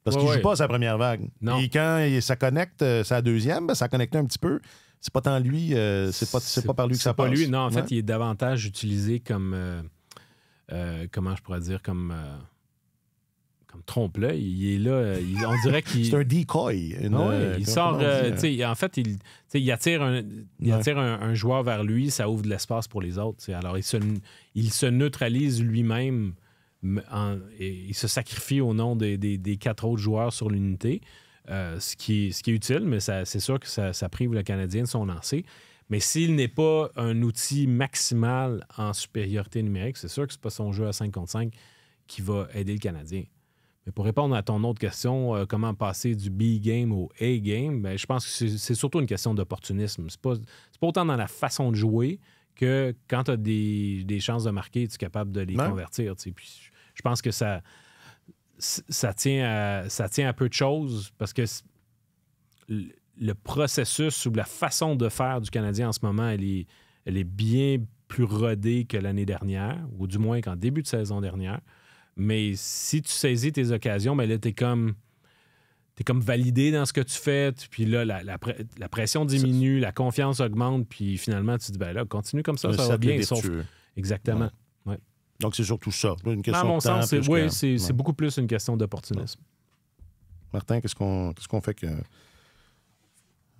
S1: Parce qu'il ne joue pas sa première vague.
S2: Non.
S1: Et quand ça connecte sa deuxième, ça connecte un petit peu. C'est pas tant lui, c'est pas par lui que ça passe.
S2: C'est pas lui, non. En fait, il est davantage utilisé comme... comment je pourrais dire? Comme trompe-l'œil. Il est là, on dirait qu'il...
S1: C'est un decoy.
S2: Il sort... en fait, il attire un joueur vers lui, ça ouvre de l'espace pour les autres. Alors, il se neutralise lui-même et il se sacrifie au nom des 4 autres joueurs sur l'unité, ce qui est utile, mais c'est sûr que ça prive le Canadien de son lancer. Mais s'il n'est pas un outil maximal en supériorité numérique, c'est sûr que c'est pas son jeu à 5 contre 5 qui va aider le Canadien. Mais pour répondre à ton autre question, comment passer du B-game au A-game, ben, je pense que c'est surtout une question d'opportunisme. C'est pas autant dans la façon de jouer que quand tu as des chances de marquer, tu es capable de les convertir. Puis, je pense que ça tient à peu de choses parce que le processus ou la façon de faire du Canadien en ce moment, elle est bien plus rodée que l'année dernière, ou du moins qu'en début de saison dernière. Mais si tu saisis tes occasions, ben là, t'es comme validé dans ce que tu fais. Puis là, la pression diminue, la confiance augmente. Puis finalement, tu te dis, ben là, continue comme ça va bien. Exactement. Ouais.
S1: Donc, c'est surtout ça. Une question
S2: à mon sens, c'est
S1: que...
S2: beaucoup plus une question d'opportunisme.
S1: Martin, qu'est-ce qu'on fait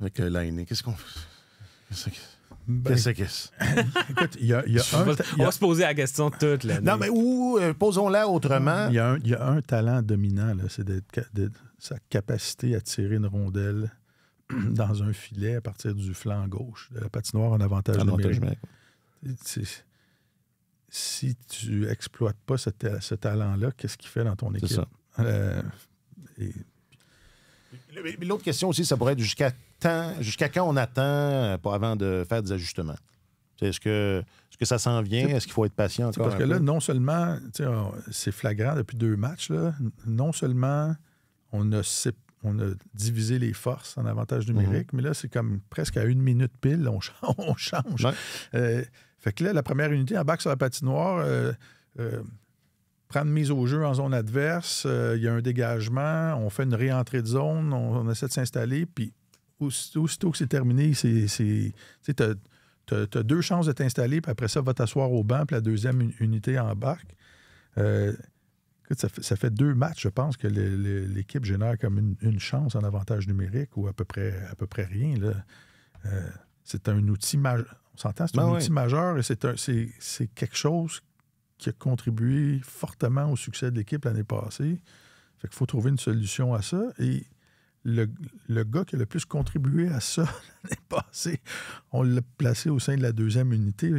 S1: avec Laine? Qu'est-ce qu'on fait?
S3: Écoute, il y a
S2: on va se poser la question toute l'année.
S1: Non, mais posons-la autrement.
S3: Il y a un talent dominant, là, c'est sa capacité à tirer une rondelle dans un filet à partir du flanc gauche de la patinoire en avantage numérique. Si tu exploites pas ce talent-là, qu'est-ce qu'il fait dans ton équipe?
S1: C'est ça. L'autre question aussi, ça pourrait être jusqu'à quand on attend avant de faire des ajustements? Est-ce que ça s'en vient? Est-ce qu'il faut être patient encore?
S3: Parce que là, non seulement, c'est flagrant depuis 2 matchs, là, non seulement on a divisé les forces en avantage numérique, mais là, c'est comme presque à 1 minute pile, on change. Ouais. Fait que là, la première unité embarque sur la patinoire, prendre mise au jeu en zone adverse, il y a un dégagement, on fait une réentrée de zone, on essaie de s'installer, puis aussitôt que c'est terminé, tu as 2 chances de t'installer, puis après ça, va t'asseoir au banc, puis la deuxième unité embarque. Écoute, ça fait 2 matchs, je pense, que l'équipe génère comme une chance en avantage numérique, ou à peu près rien. Là. C'est un outil majeur. On s'entend, c'est un outil majeur, et c'est quelque chose qui a contribué fortement au succès de l'équipe l'année passée. Fait qu'il faut trouver une solution à ça. Et le gars qui a le plus contribué à ça l'année passée, on l'a placé au sein de la deuxième unité.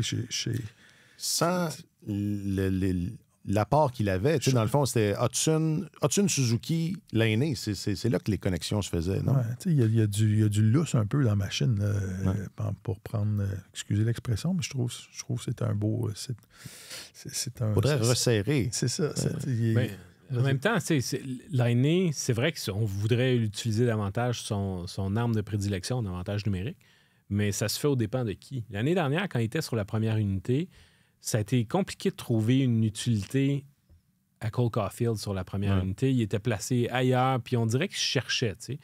S1: l'apport qu'il avait. Dans le fond, c'était Hudson, Suzuki, Laine. C'est là que les connexions se faisaient, non?
S3: Il y a du lousse un peu dans la machine, pour prendre, excusez l'expression, mais je trouve que c'est un beau...
S1: Il faudrait resserrer.
S3: C'est ça.
S2: En même temps, Laine, c'est vrai qu'on voudrait utiliser davantage son arme de prédilection, un avantage numérique, mais ça se fait aux dépens de qui? L'année dernière, quand il était sur la première unité, ça a été compliqué de trouver une utilité à Cole Caulfield sur la première unité. Il était placé ailleurs, puis on dirait qu'il cherchait. T'sais.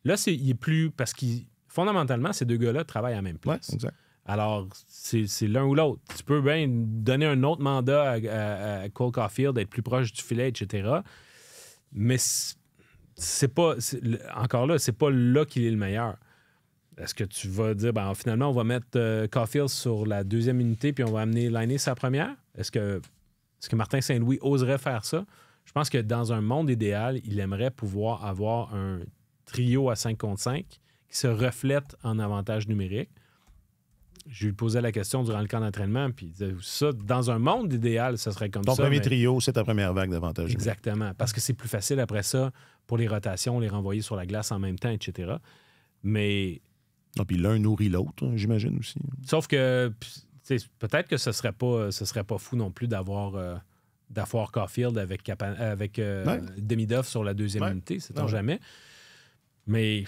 S2: Là, il est plus... Parce que fondamentalement, ces deux gars-là travaillent à la même place.
S1: Ouais, exact.
S2: Alors, c'est l'un ou l'autre. Tu peux bien donner un autre mandat à Cole Caulfield, d'être plus proche du filet, etc. Mais c'est pas... Encore là, c'est pas là qu'il est le meilleur. Est-ce que tu vas dire, finalement, on va mettre Caulfield sur la deuxième unité puis on va amener Laine sur la première? Est-ce que Martin Saint-Louis oserait faire ça? Je pense que dans un monde idéal, il aimerait pouvoir avoir un trio à 5 contre 5 qui se reflète en avantage numérique. Je lui posais la question durant le camp d'entraînement, puis il disait ça, dans un monde idéal, ça serait comme ça.
S1: Ton premier trio, c'est ta première vague d'avantage.
S2: Exactement, parce que c'est plus facile après ça pour les rotations, les renvoyer sur la glace en même temps, etc. Mais...
S1: Non, puis l'un nourrit l'autre, j'imagine aussi.
S2: Sauf que peut-être que ce serait pas fou non plus d'avoir Caulfield avec Demidov sur la deuxième unité, c'est jamais. Mais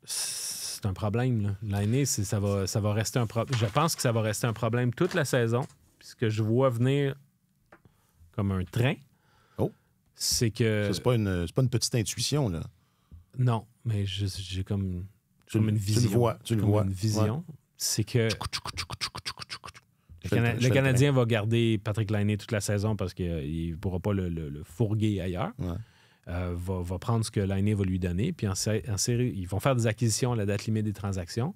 S2: c'est un problème. L'année, ça va rester un problème. Je pense que ça va rester un problème toute la saison. Puis ce que je vois venir comme un train, c'est que...
S1: C'est pas une petite intuition, là.
S2: Non, mais j'ai comme une vision.
S1: Tu le vois.
S2: Une vision. Ouais. C'est que le Canadien va garder Patrick Laine toute la saison parce qu'il ne pourra pas le fourguer ailleurs.
S1: Ouais.
S2: Va prendre ce que Laine va lui donner. Puis en série, ils vont faire des acquisitions à la date limite des transactions.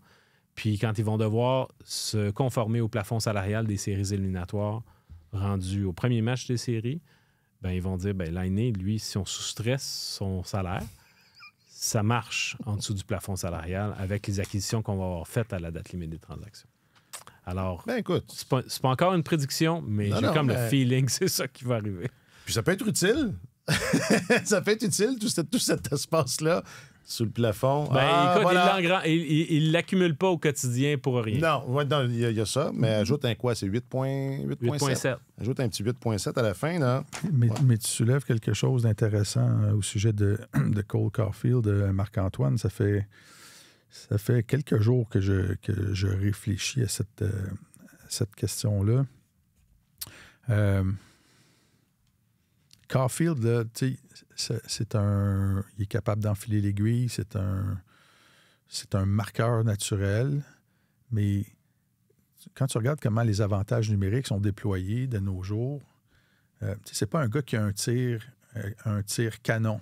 S2: Puis quand ils vont devoir se conformer au plafond salarial des séries éliminatoires rendues au premier match des séries, ils vont dire, Laine, lui, si on soustrait son salaire, ça marche en dessous du plafond salarial avec les acquisitions qu'on va avoir faites à la date limite des transactions. Alors,
S1: écoute,
S2: c'est pas encore une prédiction, mais j'ai comme le feeling que c'est ça qui va arriver.
S1: Puis ça peut être utile. Ça peut être utile, tout cet espace-là sous le plafond.
S2: Écoute, voilà. Il l'accumule pas au quotidien pour rien.
S1: Non, il y a ça, mais ajoute un quoi? C'est 8.7. Ajoute un petit 8.7 à la fin, là.
S3: Mais tu soulèves quelque chose d'intéressant au sujet de Cole Caulfield, Marc-Antoine. Ça fait quelques jours que je réfléchis à cette question-là. Caulfield, là, tu sais, il est capable d'enfiler l'aiguille, c'est un marqueur naturel, mais quand tu regardes comment les avantages numériques sont déployés de nos jours, c'est pas un gars qui a un tir canon.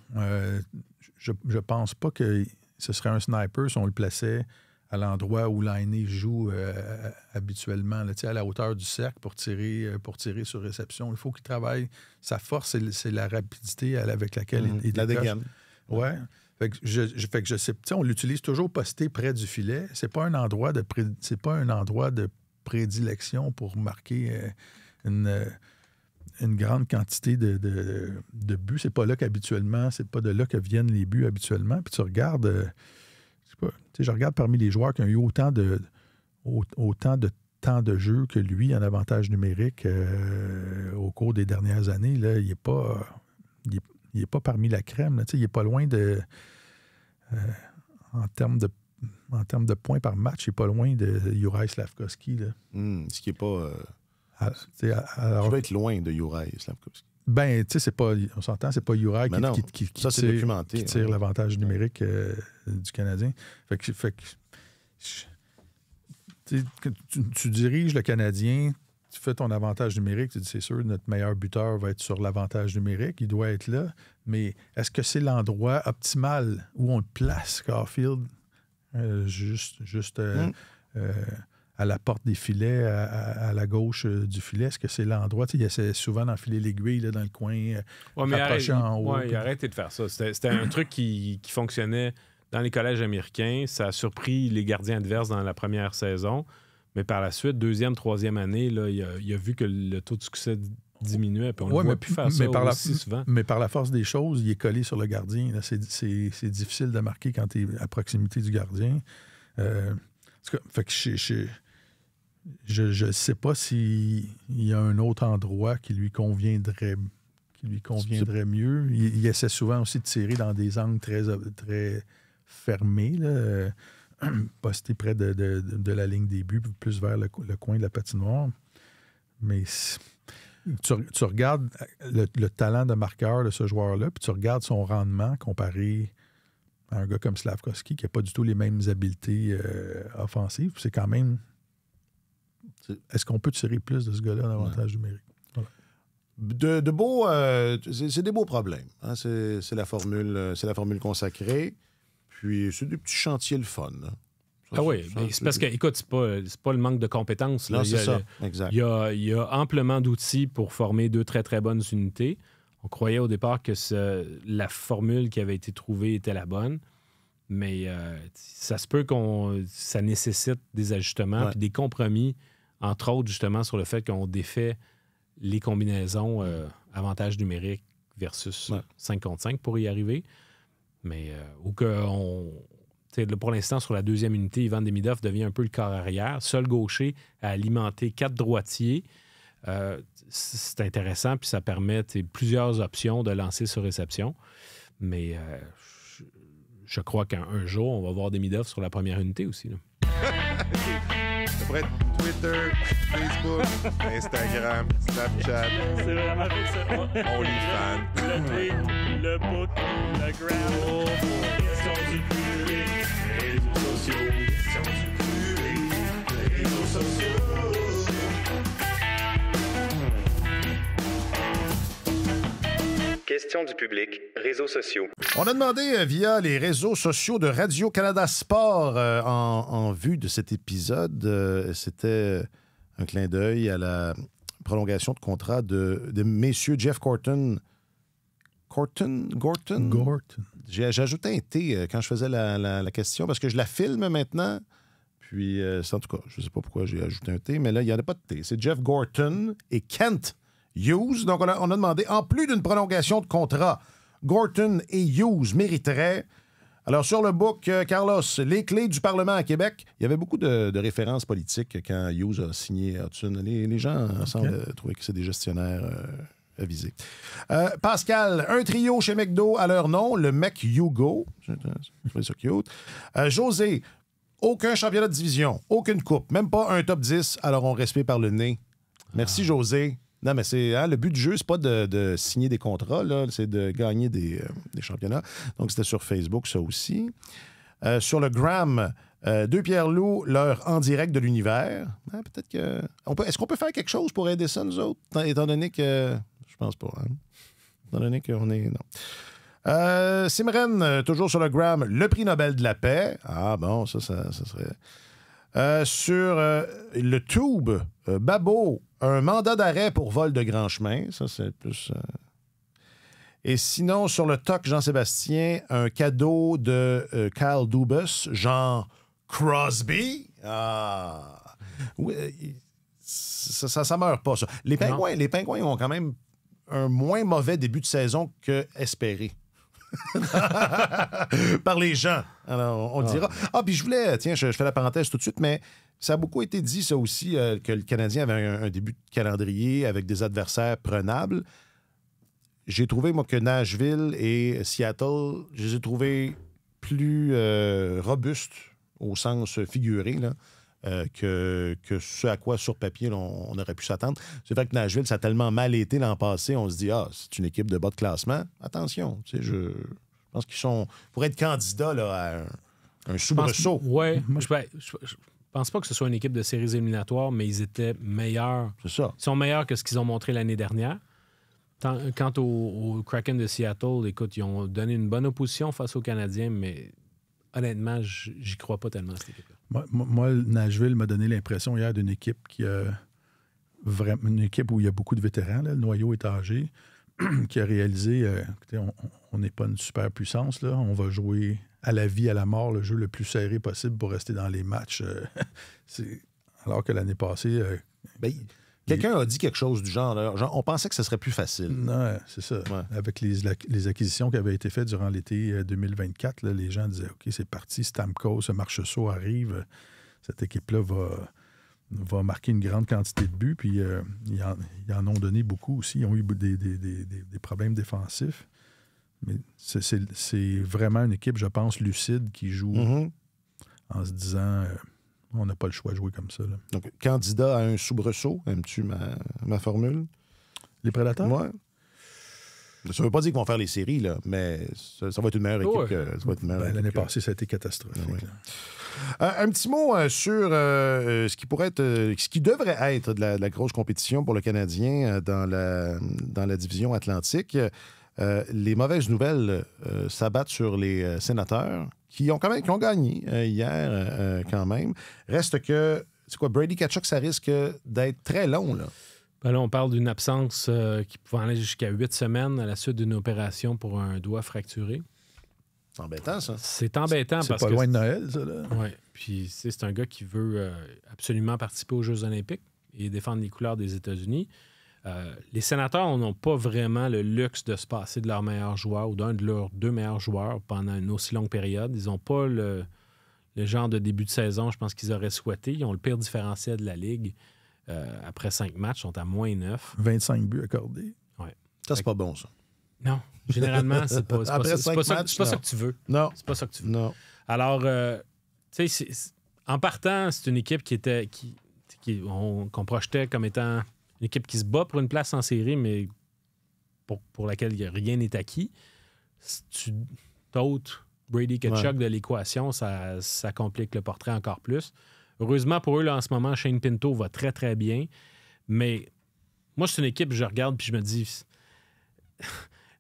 S3: Je pense pas que ce serait un sniper si on le plaçait à l'endroit où Laine joue habituellement, là, à la hauteur du cercle pour tirer sur réception. Il faut qu'il travaille. Sa force, c'est la rapidité avec laquelle il
S1: la dégaine.
S3: Oui. Fait que je sais, on l'utilise toujours posté près du filet. C'est pas un endroit de prédilection pour marquer une grande quantité de buts. C'est pas là qu'habituellement, c'est pas de là que viennent les buts habituellement. Puis tu regardes... je regarde parmi les joueurs qui ont eu autant de temps de jeu que lui en avantage numérique au cours des dernières années. Là, il n'est pas parmi la crème. Là, il n'est pas loin de... en termes de points par match, il n'est pas loin de Juraj Slafkovský.
S1: Ce qui n'est pas...
S3: alors,
S1: je vais être loin de Juraj Slafkovský.
S3: Ben, tu sais, c'est pas, on s'entend, c'est pas Juraj qui tire l'avantage numérique du Canadien. Fait que tu diriges le Canadien, tu fais ton avantage numérique, tu dis, c'est sûr, notre meilleur buteur va être sur l'avantage numérique, il doit être là, mais est-ce que c'est l'endroit optimal où on le place, Caulfield? À la porte des filets, à la gauche du filet. Est-ce que c'est l'endroit? Il essaie souvent d'enfiler l'aiguille là, dans le coin, approcher en haut.
S2: Oui, il a arrêté de faire ça. C'était un truc qui fonctionnait dans les collèges américains. Ça a surpris les gardiens adverses dans la première saison. Mais par la suite, deuxième, troisième année, là, il a vu que le taux de succès diminuait. Puis on ne voit plus faire ça aussi souvent.
S3: Mais par la force des choses, il est collé sur le gardien. Là, c'est difficile de marquer quand tu es à proximité du gardien. Fait que je ne sais pas s'il y a un autre endroit qui lui conviendrait mieux. Il essaie souvent aussi de tirer dans des angles très, très fermés, là, posté près de la ligne des buts, plus vers le coin de la patinoire. Mais tu regardes le talent de marqueur de ce joueur-là, puis tu regardes son rendement comparé à un gars comme Slafkovský qui n'a pas du tout les mêmes habiletés offensives. C'est quand même... Est-ce qu'on peut tirer plus de ce gars-là en avantage numérique? Voilà.
S1: De beaux... c'est des beaux problèmes. Hein? C'est la formule consacrée. Puis c'est des petits chantiers le fun. Là.
S2: Ça, c'est parce que, écoute, c'est pas le manque de compétences.
S1: Non, c'est ça, exact.
S2: Il y a amplement d'outils pour former 2 très, très bonnes unités. On croyait au départ que la formule qui avait été trouvée était la bonne, mais ça se peut ça nécessite des ajustements puis des compromis, entre autres, justement, sur le fait qu'on défait les combinaisons avantage numérique versus 5 contre 5 pour y arriver. Mais pour l'instant, sur la deuxième unité, Ivan Demidov devient un peu le corps arrière. Seul gaucher à alimenter 4 droitiers. C'est intéressant, puis ça permet plusieurs options de lancer sur réception. Mais je crois qu'un jour, on va voir Demidov sur la première unité aussi. Là.
S5: Après Twitter, Facebook, Instagram, Snapchat.
S6: C'est vraiment avec ça.
S5: OnlyFans.
S6: Le tweet, le book, le gram. Questions du public, réseaux sociaux. Questions du public, réseaux sociaux.
S7: Questions du public, réseaux sociaux.
S1: On a demandé via les réseaux sociaux de Radio-Canada Sport en vue de cet épisode. C'était un clin d'œil à la prolongation de contrat de messieurs Jeff Gorton. Gorton? J'ai ajouté un T quand je faisais la question parce que je la filme maintenant. Puis, en tout cas, je ne sais pas pourquoi j'ai ajouté un T, mais là, il n'y en a pas de T. C'est Jeff Gorton et Kent Hughes. Donc, on a demandé, en plus d'une prolongation de contrat, Gorton et Hughes mériteraient. Alors, sur le book, Carlos, les clés du Parlement à Québec, il y avait beaucoup de références politiques quand Hughes a signé Hudson. Les gens semblent trouver que c'est des gestionnaires avisés. Pascal, un trio chez McDo à leur nom, le Mec Hugo. Je trouvais ça cute. José, aucun championnat de division, aucune coupe, même pas un top 10, alors on respire par le nez. Merci, José. Non, mais c'est le but du jeu, c'est pas de signer des contrats, là, c'est de gagner des championnats. Donc, c'était sur Facebook, ça aussi. Sur le Gram, 2 Pierre-Loup, leur en direct de l'univers. Hein, peut-être que... Est-ce qu'on peut faire quelque chose pour aider ça, nous autres, étant donné que... Je pense pas, hein? Étant donné qu'on est... Non. Simren, toujours sur le Gram, le prix Nobel de la paix. Ah bon, ça serait... sur le Tube, Babo, un mandat d'arrêt pour vol de grand chemin. Ça, c'est plus... Et sinon, sur le TOC Jean-Sébastien, un cadeau de Kyle Dubas, genre Crosby. Ah! Oui, ça meurt pas, ça. Les Pingouins ont quand même un moins mauvais début de saison que espéré. Par les gens. Alors, on le dira. Puis je voulais, tiens, je fais la parenthèse tout de suite, mais ça a beaucoup été dit, ça aussi, que le Canadien avait un début de calendrier avec des adversaires prenables. J'ai trouvé, moi, que Nashville et Seattle, je les ai trouvés plus robustes au sens figuré, là, que ce à quoi, sur papier, on aurait pu s'attendre. C'est vrai que Nashville, ça a tellement mal été l'an passé, on se dit, c'est une équipe de bas de classement. Attention, tu sais, je pense qu'ils pourraient être candidats là, à un soubresaut.
S2: Oui, moi, je pense pas que ce soit une équipe de séries éliminatoires, mais ils étaient meilleurs.
S1: C'est ça.
S2: Ils sont meilleurs que ce qu'ils ont montré l'année dernière. Quant au Kraken de Seattle, écoute, ils ont donné une bonne opposition face aux Canadiens, mais honnêtement, j'y crois pas tellement à cette équipe-là.
S3: Moi, Nashville m'a donné l'impression hier d'une équipe une équipe où il y a beaucoup de vétérans, là, le noyau est âgé, qui a réalisé, écoutez, on n'est pas une super puissance, là, on va jouer à la vie, à la mort, le jeu le plus serré possible pour rester dans les matchs. Alors que l'année passée,
S1: Quelqu'un a dit quelque chose du genre, là, on pensait que ce serait plus facile.
S3: Non, c'est ça. Ouais. Avec les acquisitions qui avaient été faites durant l'été 2024, là, les gens disaient, OK, c'est parti, Stamkos, Marchessault arrive, cette équipe-là va marquer une grande quantité de buts, puis ils en ont donné beaucoup aussi. Ils ont eu des problèmes défensifs. Mais c'est vraiment une équipe, je pense, lucide qui joue en se disant on n'a pas le choix de jouer comme ça. Là.
S1: Donc, candidat à un soubresaut, aimes-tu ma formule?
S3: Les Prédateurs?
S1: Oui. Ça ne veut pas dire qu'ils vont faire les séries, là, mais ça va être une meilleure équipe que...
S3: L'année passée, ça a été catastrophique.
S1: Oui. Un petit mot sur ce qui devrait être de la grosse compétition pour le Canadien dans la division Atlantique. Les mauvaises nouvelles s'abattent sur les Sénateurs qui ont gagné hier quand même. Reste que, c'est quoi, Brady Tkachuk, ça risque d'être très long, là.
S2: Ben là, on parle d'une absence qui pouvait aller jusqu'à 8 semaines à la suite d'une opération pour un doigt fracturé.
S1: C'est embêtant, ça.
S2: C'est embêtant parce que...
S3: C'est pas loin de Noël, ça, là.
S2: Oui. Puis, c'est un gars qui veut absolument participer aux Jeux olympiques et défendre les couleurs des États-Unis. Les Sénateurs n'ont pas vraiment le luxe de se passer de leur meilleur joueur ou d'un de leurs 2 meilleurs joueurs pendant une aussi longue période. Ils n'ont pas le genre de début de saison, je pense qu'ils auraient souhaité. Ils ont le pire différentiel de la Ligue. Après 5 matchs, ils sont à moins 9.
S3: 25 buts accordés.
S2: Ouais.
S1: Ça, c'est pas bon, ça.
S2: Non. Généralement, c'est pas ça que tu veux.
S1: Non.
S2: C'est pas ça que tu veux.
S1: Non.
S2: Alors, tu sais, en partant, c'est une équipe qu'on projetait comme étant une équipe qui se bat pour une place en série, mais pour laquelle rien n'est acquis. Si tu t'ôtes Brady Tkachuk de l'équation, ça complique le portrait encore plus. Heureusement pour eux, là, en ce moment, Shane Pinto va très, très bien. Mais moi, c'est une équipe, je regarde puis je me dis...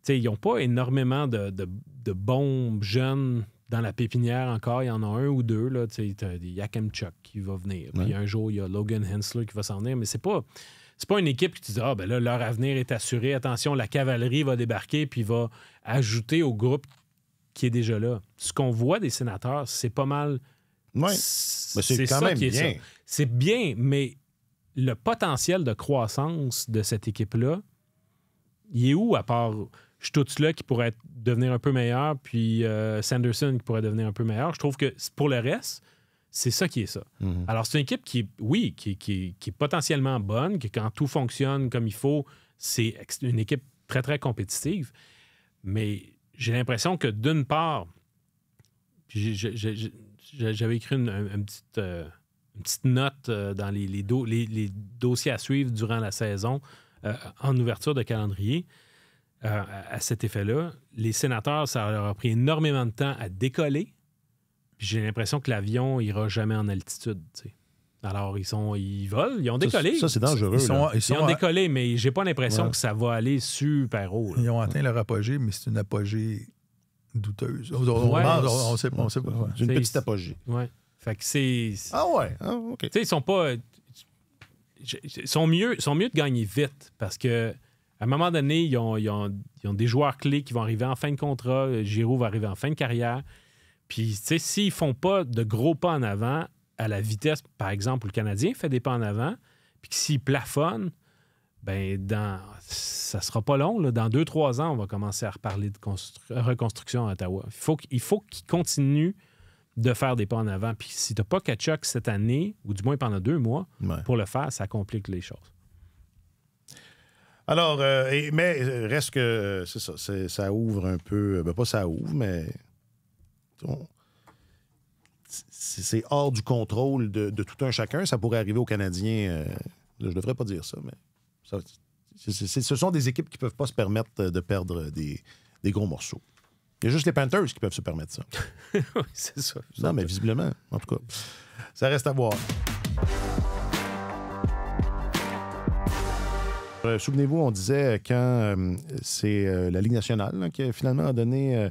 S2: ils n'ont pas énormément de bons jeunes dans la pépinière encore. Il y en a un ou deux. Tu as Yakemchuk qui va venir. Puis un jour, il y a Logan Hensler qui va s'en venir. Mais c'est pas une équipe qui dit « Ah, ben là, leur avenir est assuré. Attention, la cavalerie va débarquer puis va ajouter au groupe qui est déjà là. » Ce qu'on voit des Sénateurs, c'est pas mal...
S1: Oui, mais c'est quand même bien.
S2: C'est bien, mais le potentiel de croissance de cette équipe-là, il est où à part Stützle qui pourrait devenir un peu meilleur, puis Sanderson qui pourrait devenir un peu meilleur? Je trouve que pour le reste, c'est ça qui est ça. Mm-hmm. Alors, c'est une équipe qui est potentiellement bonne, que quand tout fonctionne comme il faut, c'est une équipe très, très compétitive. Mais j'ai l'impression que d'une part, j'avais écrit une petite note dans les dossiers à suivre durant la saison en ouverture de calendrier. À cet effet-là, les Sénateurs, ça leur a pris énormément de temps à décoller. Puis j'ai l'impression que l'avion n'ira jamais en altitude. T'sais. Alors, ils volent, ils ont décollé.
S1: Ça, c'est dangereux.
S2: Ils ont décollé, mais j'ai pas l'impression que ça va aller super haut. Là.
S3: Ils ont atteint leur apogée, mais c'est une apogée douteuse. On sait pas.
S1: C'est une petite apogée.
S2: Oui. Fait que c'est...
S1: Ah ouais? Ah, OK.
S2: Tu sais, ils sont pas... Ils sont mieux de gagner vite parce que à un moment donné, ils ont des joueurs clés qui vont arriver en fin de contrat. Giroud va arriver en fin de carrière. Puis, tu sais, s'ils font pas de gros pas en avant à la vitesse, par exemple, où le Canadien fait des pas en avant, puis que s'ils plafonnent, ben ça sera pas long. Là. Dans 2-3 ans, on va commencer à reparler de reconstruction à Ottawa. Il faut qu'ils continuent de faire des pas en avant. Puis si tu n'as pas Tkachuk cette année, ou du moins pendant 2 mois, pour le faire, ça complique les choses.
S1: Alors, mais reste que, c'est ça, ça ouvre un peu, pas ça ouvre, mais c'est hors du contrôle de tout un chacun. Ça pourrait arriver aux Canadiens, je ne devrais pas dire ça, mais ce sont des équipes qui ne peuvent pas se permettre de perdre des gros morceaux. Il y a juste les Panthers qui peuvent se permettre ça.
S2: Oui, c'est ça.
S1: Non, mais visiblement, en tout cas, ça reste à voir. Souvenez-vous, on disait quand c'est la Ligue nationale qui finalement a donné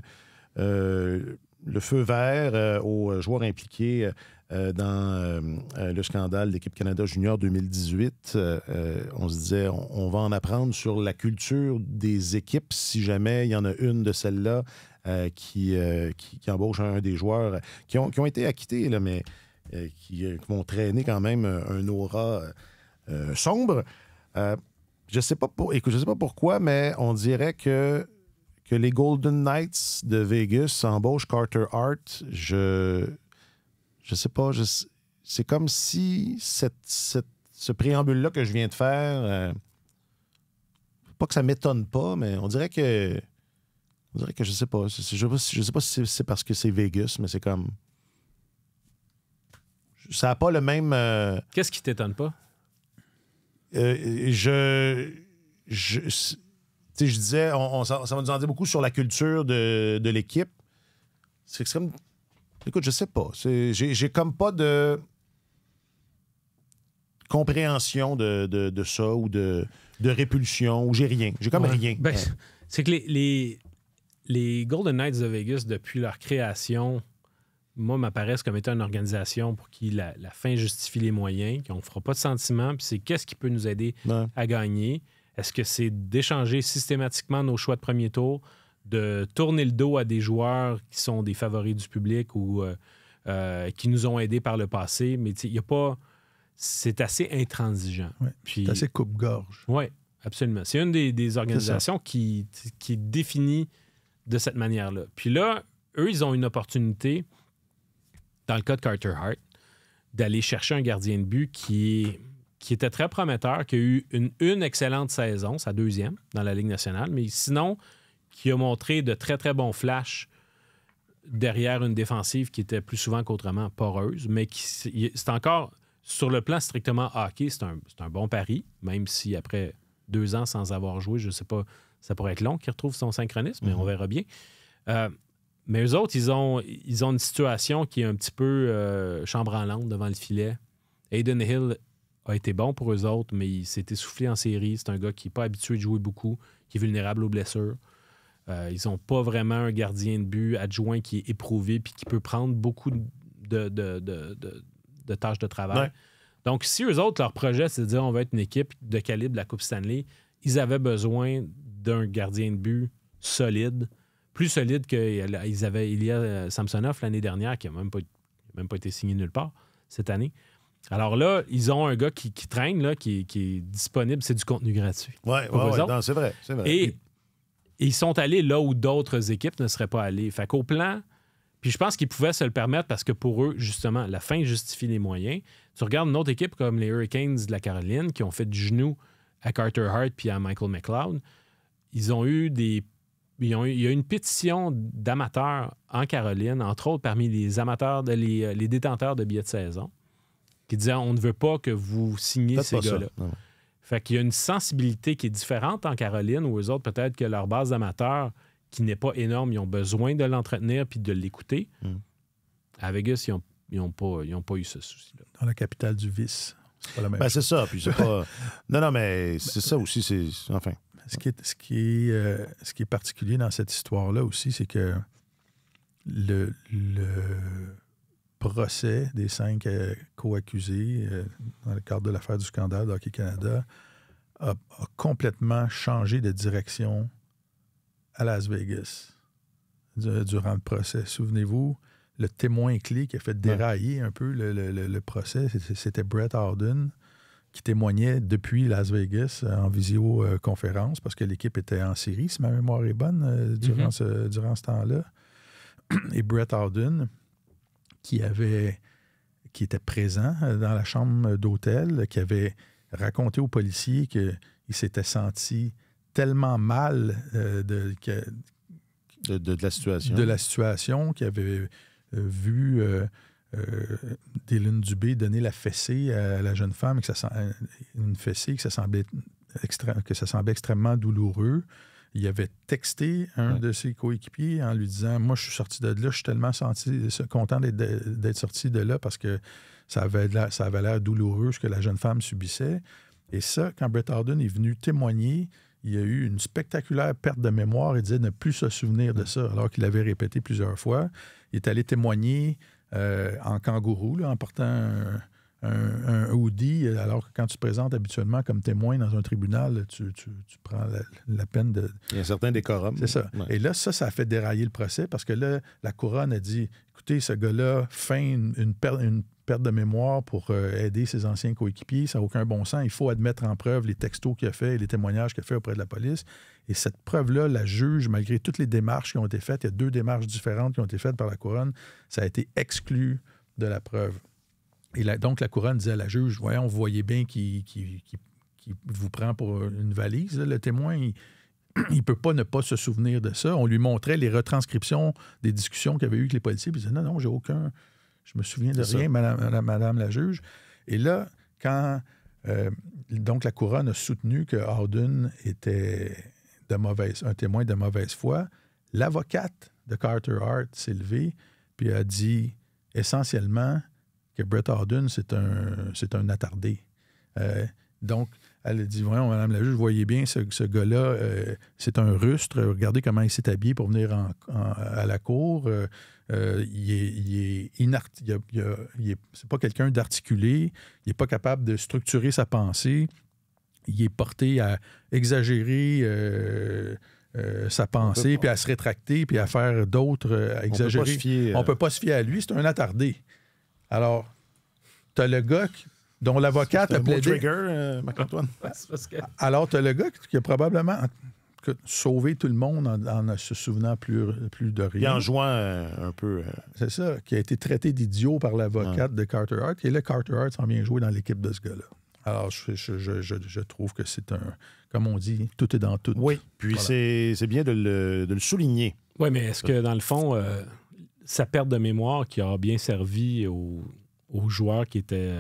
S1: le feu vert aux joueurs impliqués dans le scandale d'équipe Canada Junior 2018. On se disait, on va en apprendre sur la culture des équipes si jamais il y en a une de celles-là qui embauche un des joueurs qui ont été acquittés, là, mais qui vont traîner quand même un aura sombre. Je sais pas pourquoi, mais on dirait que les Golden Knights de Vegas embauchent Carter Hart. Je sais pas. C'est comme si ce préambule-là que je viens de faire, pas que ça m'étonne pas, mais on dirait que je sais pas. Je sais pas si c'est parce que c'est Vegas, mais c'est comme... Ça n'a pas le même...
S2: Qu'est-ce qui t'étonne pas?
S1: Je disais, ça va nous en dire beaucoup sur la culture de l'équipe. C'est comme... Écoute, je sais pas. J'ai comme pas de compréhension de ça ou de répulsion, ou j'ai rien. J'ai comme rien.
S2: Ben, c'est que les Golden Knights de Vegas, depuis leur création, moi, m'apparaissent comme étant une organisation pour qui la fin justifie les moyens, qu'on ne fera pas de sentiment, puis c'est qu'est-ce qui peut nous aider à gagner. Est-ce que c'est d'échanger systématiquement nos choix de premier tour, de tourner le dos à des joueurs qui sont des favoris du public ou qui nous ont aidés par le passé, mais il n'y a pas... C'est assez intransigeant.
S3: Ouais,
S2: puis,
S3: c'est assez coupe-gorge.
S2: Oui, absolument. C'est une des organisations qui est définie de cette manière-là. Puis là, eux, ils ont une opportunité, dans le cas de Carter Hart, d'aller chercher un gardien de but qui était très prometteur, qui a eu une excellente saison, sa deuxième dans la Ligue nationale, mais sinon, qui a montré de très, très bons flashs derrière une défensive qui était plus souvent qu'autrement poreuse, mais c'est encore, sur le plan strictement hockey, c'est un bon pari, même si après 2 ans sans avoir joué, je ne sais pas, ça pourrait être long qu'il retrouve son synchronisme, mais on verra bien. Mais eux autres, ils ont une situation qui est un petit peu chambranlante devant le filet. Adin Hill a été bon pour eux autres, mais il s'est essoufflé en série. C'est un gars qui n'est pas habitué de jouer beaucoup, qui est vulnérable aux blessures. Ils n'ont pas vraiment un gardien de but adjoint qui est éprouvé puis qui peut prendre beaucoup de tâches de travail. Ouais. Donc, si eux autres, leur projet, c'est de dire on va être une équipe de calibre de la Coupe Stanley, ils avaient besoin d'un gardien de but solide, plus solide qu'ils avaient Ilya Samsonov l'année dernière, qui n'a même pas été signé nulle part cette année. Alors là, ils ont un gars qui traîne, là, qui est disponible. C'est du contenu gratuit.
S1: Oui, c'est vrai.
S2: Et ils sont allés là où d'autres équipes ne seraient pas allées. Fait qu'au plan... Puis je pense qu'ils pouvaient se le permettre parce que pour eux, justement, la fin justifie les moyens. Tu regardes une autre équipe comme les Hurricanes de la Caroline qui ont fait du genou à Carter Hart puis à Michael McLeod. Il y a eu une pétition d'amateurs en Caroline, entre autres parmi les amateurs, les détenteurs de billets de saison, qui disaient on ne veut pas que vous signiez ces gars-là. Fait qu'il y a une sensibilité qui est différente en Caroline, où eux autres, peut-être que leur base d'amateurs, qui n'est pas énorme, ils ont besoin de l'entretenir puis de l'écouter. À Vegas, ils n'ont pas eu ce souci-là.
S3: Dans la capitale du vice, c'est pas la même
S1: chose. C'est ça, puis c'est pas... Non, mais c'est ça aussi, c'est... Enfin...
S3: Ce qui est particulier dans cette histoire-là aussi, c'est que le procès des 5 co-accusés dans le cadre de l'affaire du scandale d'Hockey Canada a complètement changé de direction à Las Vegas durant le procès. Souvenez-vous, le témoin clé qui a fait dérailler un peu le procès, c'était Brett Howden, qui témoignait depuis Las Vegas en visioconférence parce que l'équipe était en série, si ma mémoire est bonne, durant ce temps-là. Et Brett Howden, qui était présent dans la chambre d'hôtel, qui avait raconté aux policiers qu'il s'était senti tellement mal de la situation, qu'il avait vu Dylan Dubé donner la fessée à la jeune femme, que ça semblait extrêmement douloureux. Il avait texté un de ses coéquipiers en lui disant « Moi, je suis sorti de là, je suis tellement content d'être sorti de là parce que ça avait l'air douloureux ce que la jeune femme subissait. » Et ça, quand Brett Howden est venu témoigner, il y a eu une spectaculaire perte de mémoire. Il disait ne plus se souvenir de ça, alors qu'il l'avait répété plusieurs fois. Il est allé témoigner en kangourou, là, en portant un hoodie, alors que quand tu te présentes habituellement comme témoin dans un tribunal, tu prends la peine de...
S1: Il y a un certain décorum.
S3: C'est ça.
S1: Ouais.
S3: Et là, ça a fait dérailler le procès parce que là, la couronne a dit, écoutez, ce gars-là feint une perte de mémoire pour aider ses anciens coéquipiers, ça n'a aucun bon sens. Il faut admettre en preuve les textos qu'il a fait et les témoignages qu'il a fait auprès de la police. Et cette preuve-là, la juge, malgré toutes les démarches qui ont été faites, il y a 2 démarches différentes qui ont été faites par la couronne, ça a été exclu de la preuve. Et donc, la couronne disait à la juge, voyons, vous voyez bien qu'il vous prend pour une valise. Là, le témoin, il ne peut pas ne pas se souvenir de ça. On lui montrait les retranscriptions des discussions qu'il avait eues avec les policiers. Puis il disait, non, j'ai aucun... Je me souviens de rien, madame la juge. Et là, quand donc la couronne a soutenu que Howden était un témoin de mauvaise foi, l'avocate de Carter Hart s'est levée puis a dit essentiellement que Brett Howden, c'est un attardé. Donc, elle a dit, voyons, madame la juge, vous voyez bien, ce gars-là, c'est un rustre. Regardez comment il s'est habillé pour venir à la cour. C'est pas quelqu'un d'articulé. Il n'est pas capable de structurer sa pensée. Il est porté à exagérer sa pensée, puis à se rétracter, puis à faire d'autres, à exagérer. On ne peut pas se fier à lui. C'est un attardé. Alors, tu as le gars dont l'avocate a plaidé...
S1: trigger, Marc-Antoine.
S3: Alors, tu as le gars qui a probablement sauvé tout le monde en ne se souvenant plus de rien.
S1: Et en jouant un peu...
S3: C'est ça, qui a été traité d'idiot par l'avocate de Carter Hart. Et là, Carter Hart s'en vient jouer dans l'équipe de ce gars-là. Alors, je trouve que c'est comme on dit, tout est dans tout.
S1: Oui, puis voilà. C'est bien de le souligner.
S2: Oui, mais est-ce que, dans le fond, sa perte de mémoire qui a bien servi aux joueurs qui étaient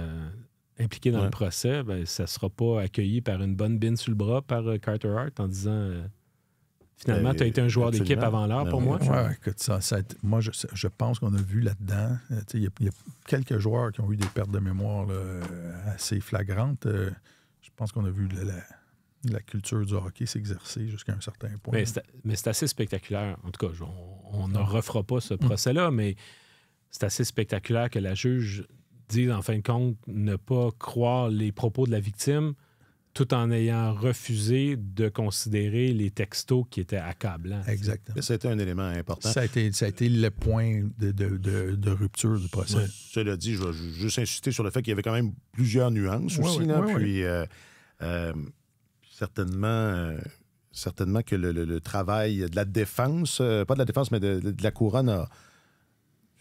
S2: impliqués dans le procès, ben, ça ne sera pas accueilli par une bonne bine sur le bras par Carter Hart en disant finalement, tu as été un joueur d'équipe avant l'heure pour moi.
S3: Oui, écoute, moi, je pense qu'on a vu là-dedans, il y a quelques joueurs qui ont eu des pertes de mémoire là, assez flagrantes. Je pense qu'on a vu la culture du hockey s'exercer jusqu'à un certain point.
S2: Mais c'est assez spectaculaire. En tout cas, on ne refera pas ce procès-là, mais c'est assez spectaculaire que la juge dise, en fin de compte, ne pas croire les propos de la victime tout en ayant refusé de considérer les textos qui étaient accablants.
S3: Exactement.
S1: C'était un élément important.
S3: Ça a été le point de rupture du procès.
S1: Ouais. Cela dit, je vais juste insister sur le fait qu'il y avait quand même plusieurs nuances aussi. Puis, certainement que le travail de la défense, pas de la défense, mais de la couronne a...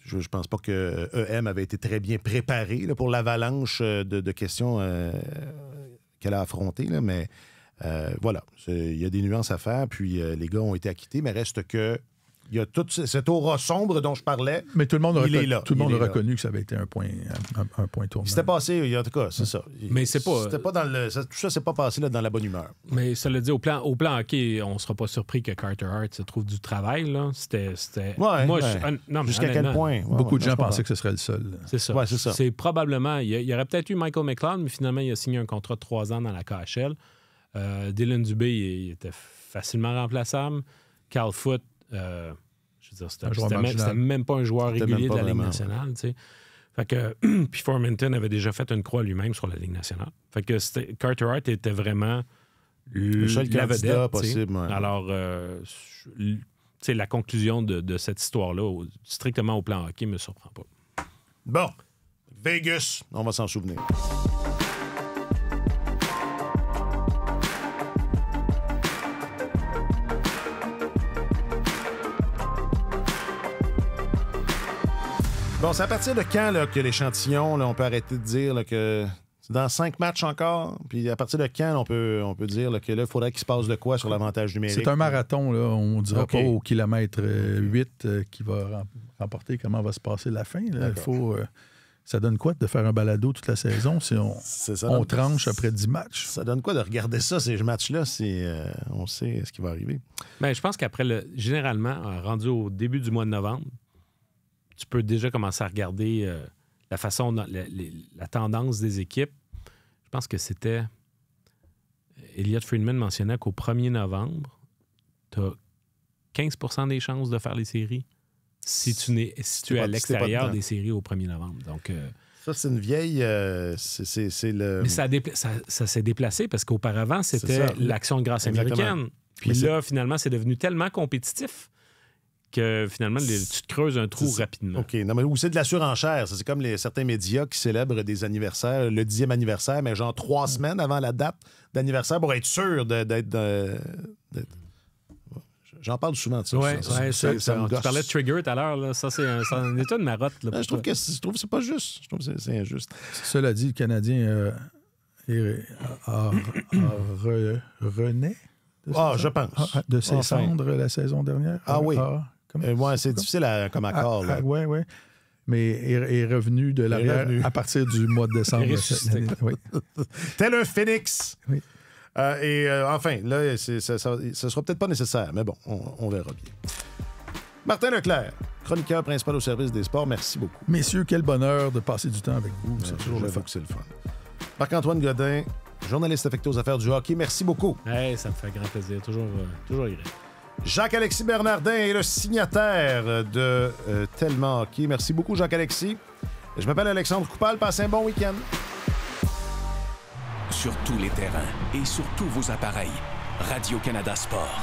S1: Je ne pense pas que EM avait été très bien préparé là, pour l'avalanche de questions qu'elle a affrontées, là, mais voilà, il y a des nuances à faire, puis les gars ont été acquittés, mais reste que il y a toute cette aura sombre dont je parlais.
S3: Mais tout le monde a reconnu que ça avait été un point tournant.
S1: C'était passé, en tout cas, c'est ça.
S2: Mais c'est pas...
S1: C'était pas dans tout ça, c'est pas passé là, dans la bonne humeur.
S2: Mais ça le dit, au plan hockey, on sera pas surpris que Carter Hart se trouve du travail, là. C'était...
S1: Ouais,
S2: moi,
S1: jusqu'à quel point?
S3: Beaucoup de gens pensaient que ce serait le seul.
S2: C'est ça.
S1: Ouais, c'est ça.
S2: C'est probablement... Il y aurait peut-être eu Michael McLeod, mais finalement, il a signé un contrat de 3 ans dans la KHL. Dylan Dubé, il était facilement remplaçable. Carl Foote... je veux dire, c'était même pas un joueur régulier de la Ligue nationale. Tu sais. Fait que, puis Formenton avait déjà fait une croix lui-même sur la Ligue nationale. Fait que Carter Hart était vraiment
S1: le seul
S2: la vedette
S1: possible. Ouais.
S2: Alors, la conclusion de cette histoire-là, strictement au plan hockey, ne me surprend pas.
S1: Bon, Vegas, on va s'en souvenir. Bon, c'est à partir de quand là, que l'échantillon, là, on peut arrêter de dire là, que c'est dans 5 matchs encore? Puis à partir de quand on peut dire là, que là, il faudrait qu'il se passe de quoi sur l'avantage numérique?
S3: C'est un marathon, là. On ne dira pas au kilomètre 8 qui va remporter comment va se passer la fin. Là. Il faut... ça donne quoi de faire un balado toute la saison si on tranche après 10 matchs?
S1: Ça donne quoi de regarder ça, ces matchs-là, si on sait ce qui va arriver?
S2: Bien, je pense qu'après, généralement, rendu au début du mois de novembre, tu peux déjà commencer à regarder la façon, la tendance des équipes. Je pense que c'était... Elliot Friedman mentionnait qu'au 1er novembre, tu as 15% des chances de faire les séries si tu es à l'extérieur des séries au 1er novembre. Donc,
S1: Ça, c'est une vieille... c'est le...
S2: Mais ça s'est déplacé parce qu'auparavant, c'était l'Action de grâce américaine. Puis là, finalement, c'est devenu tellement compétitif que finalement, tu te creuses un trou rapidement.
S1: OK. Non, mais ou c'est de la surenchère. C'est comme certains médias qui célèbrent des anniversaires, le 10e anniversaire, mais genre 3 semaines avant la date d'anniversaire pour être sûr d'être... J'en parle souvent de ça.
S2: Tu parlais de Trigger tout à l'heure. Là. Ça, c'est un état de marotte. Là,
S1: je trouve que c'est pas juste. Je trouve que c'est injuste.
S3: Cela dit, le Canadien renaît.
S1: Je pense.
S3: De ses cendres la saison dernière.
S1: Oui. C'est difficile comme accord.
S3: Oui. Mais est revenu de l'arrière à partir du mois de décembre.
S1: Tel un phénix.
S3: Oui.
S1: Enfin, là, ce sera peut-être pas nécessaire, mais bon, on verra bien. Martin Leclerc, chroniqueur principal au service des sports, merci beaucoup.
S3: Messieurs, quel bonheur de passer du temps avec vous. C'est toujours le fun.
S1: C'est le fun. Marc-Antoine Godin, journaliste affecté aux affaires du hockey, merci beaucoup.
S2: Hey, ça me fait grand plaisir, toujours agréable.
S1: Jacques-Alexis Bernardin est le signataire de Tellement Hockey. Merci beaucoup, Jacques-Alexis. Je m'appelle Alexandre Coupal. Passez un bon week-end.
S8: Sur tous les terrains et sur tous vos appareils, Radio-Canada Sport.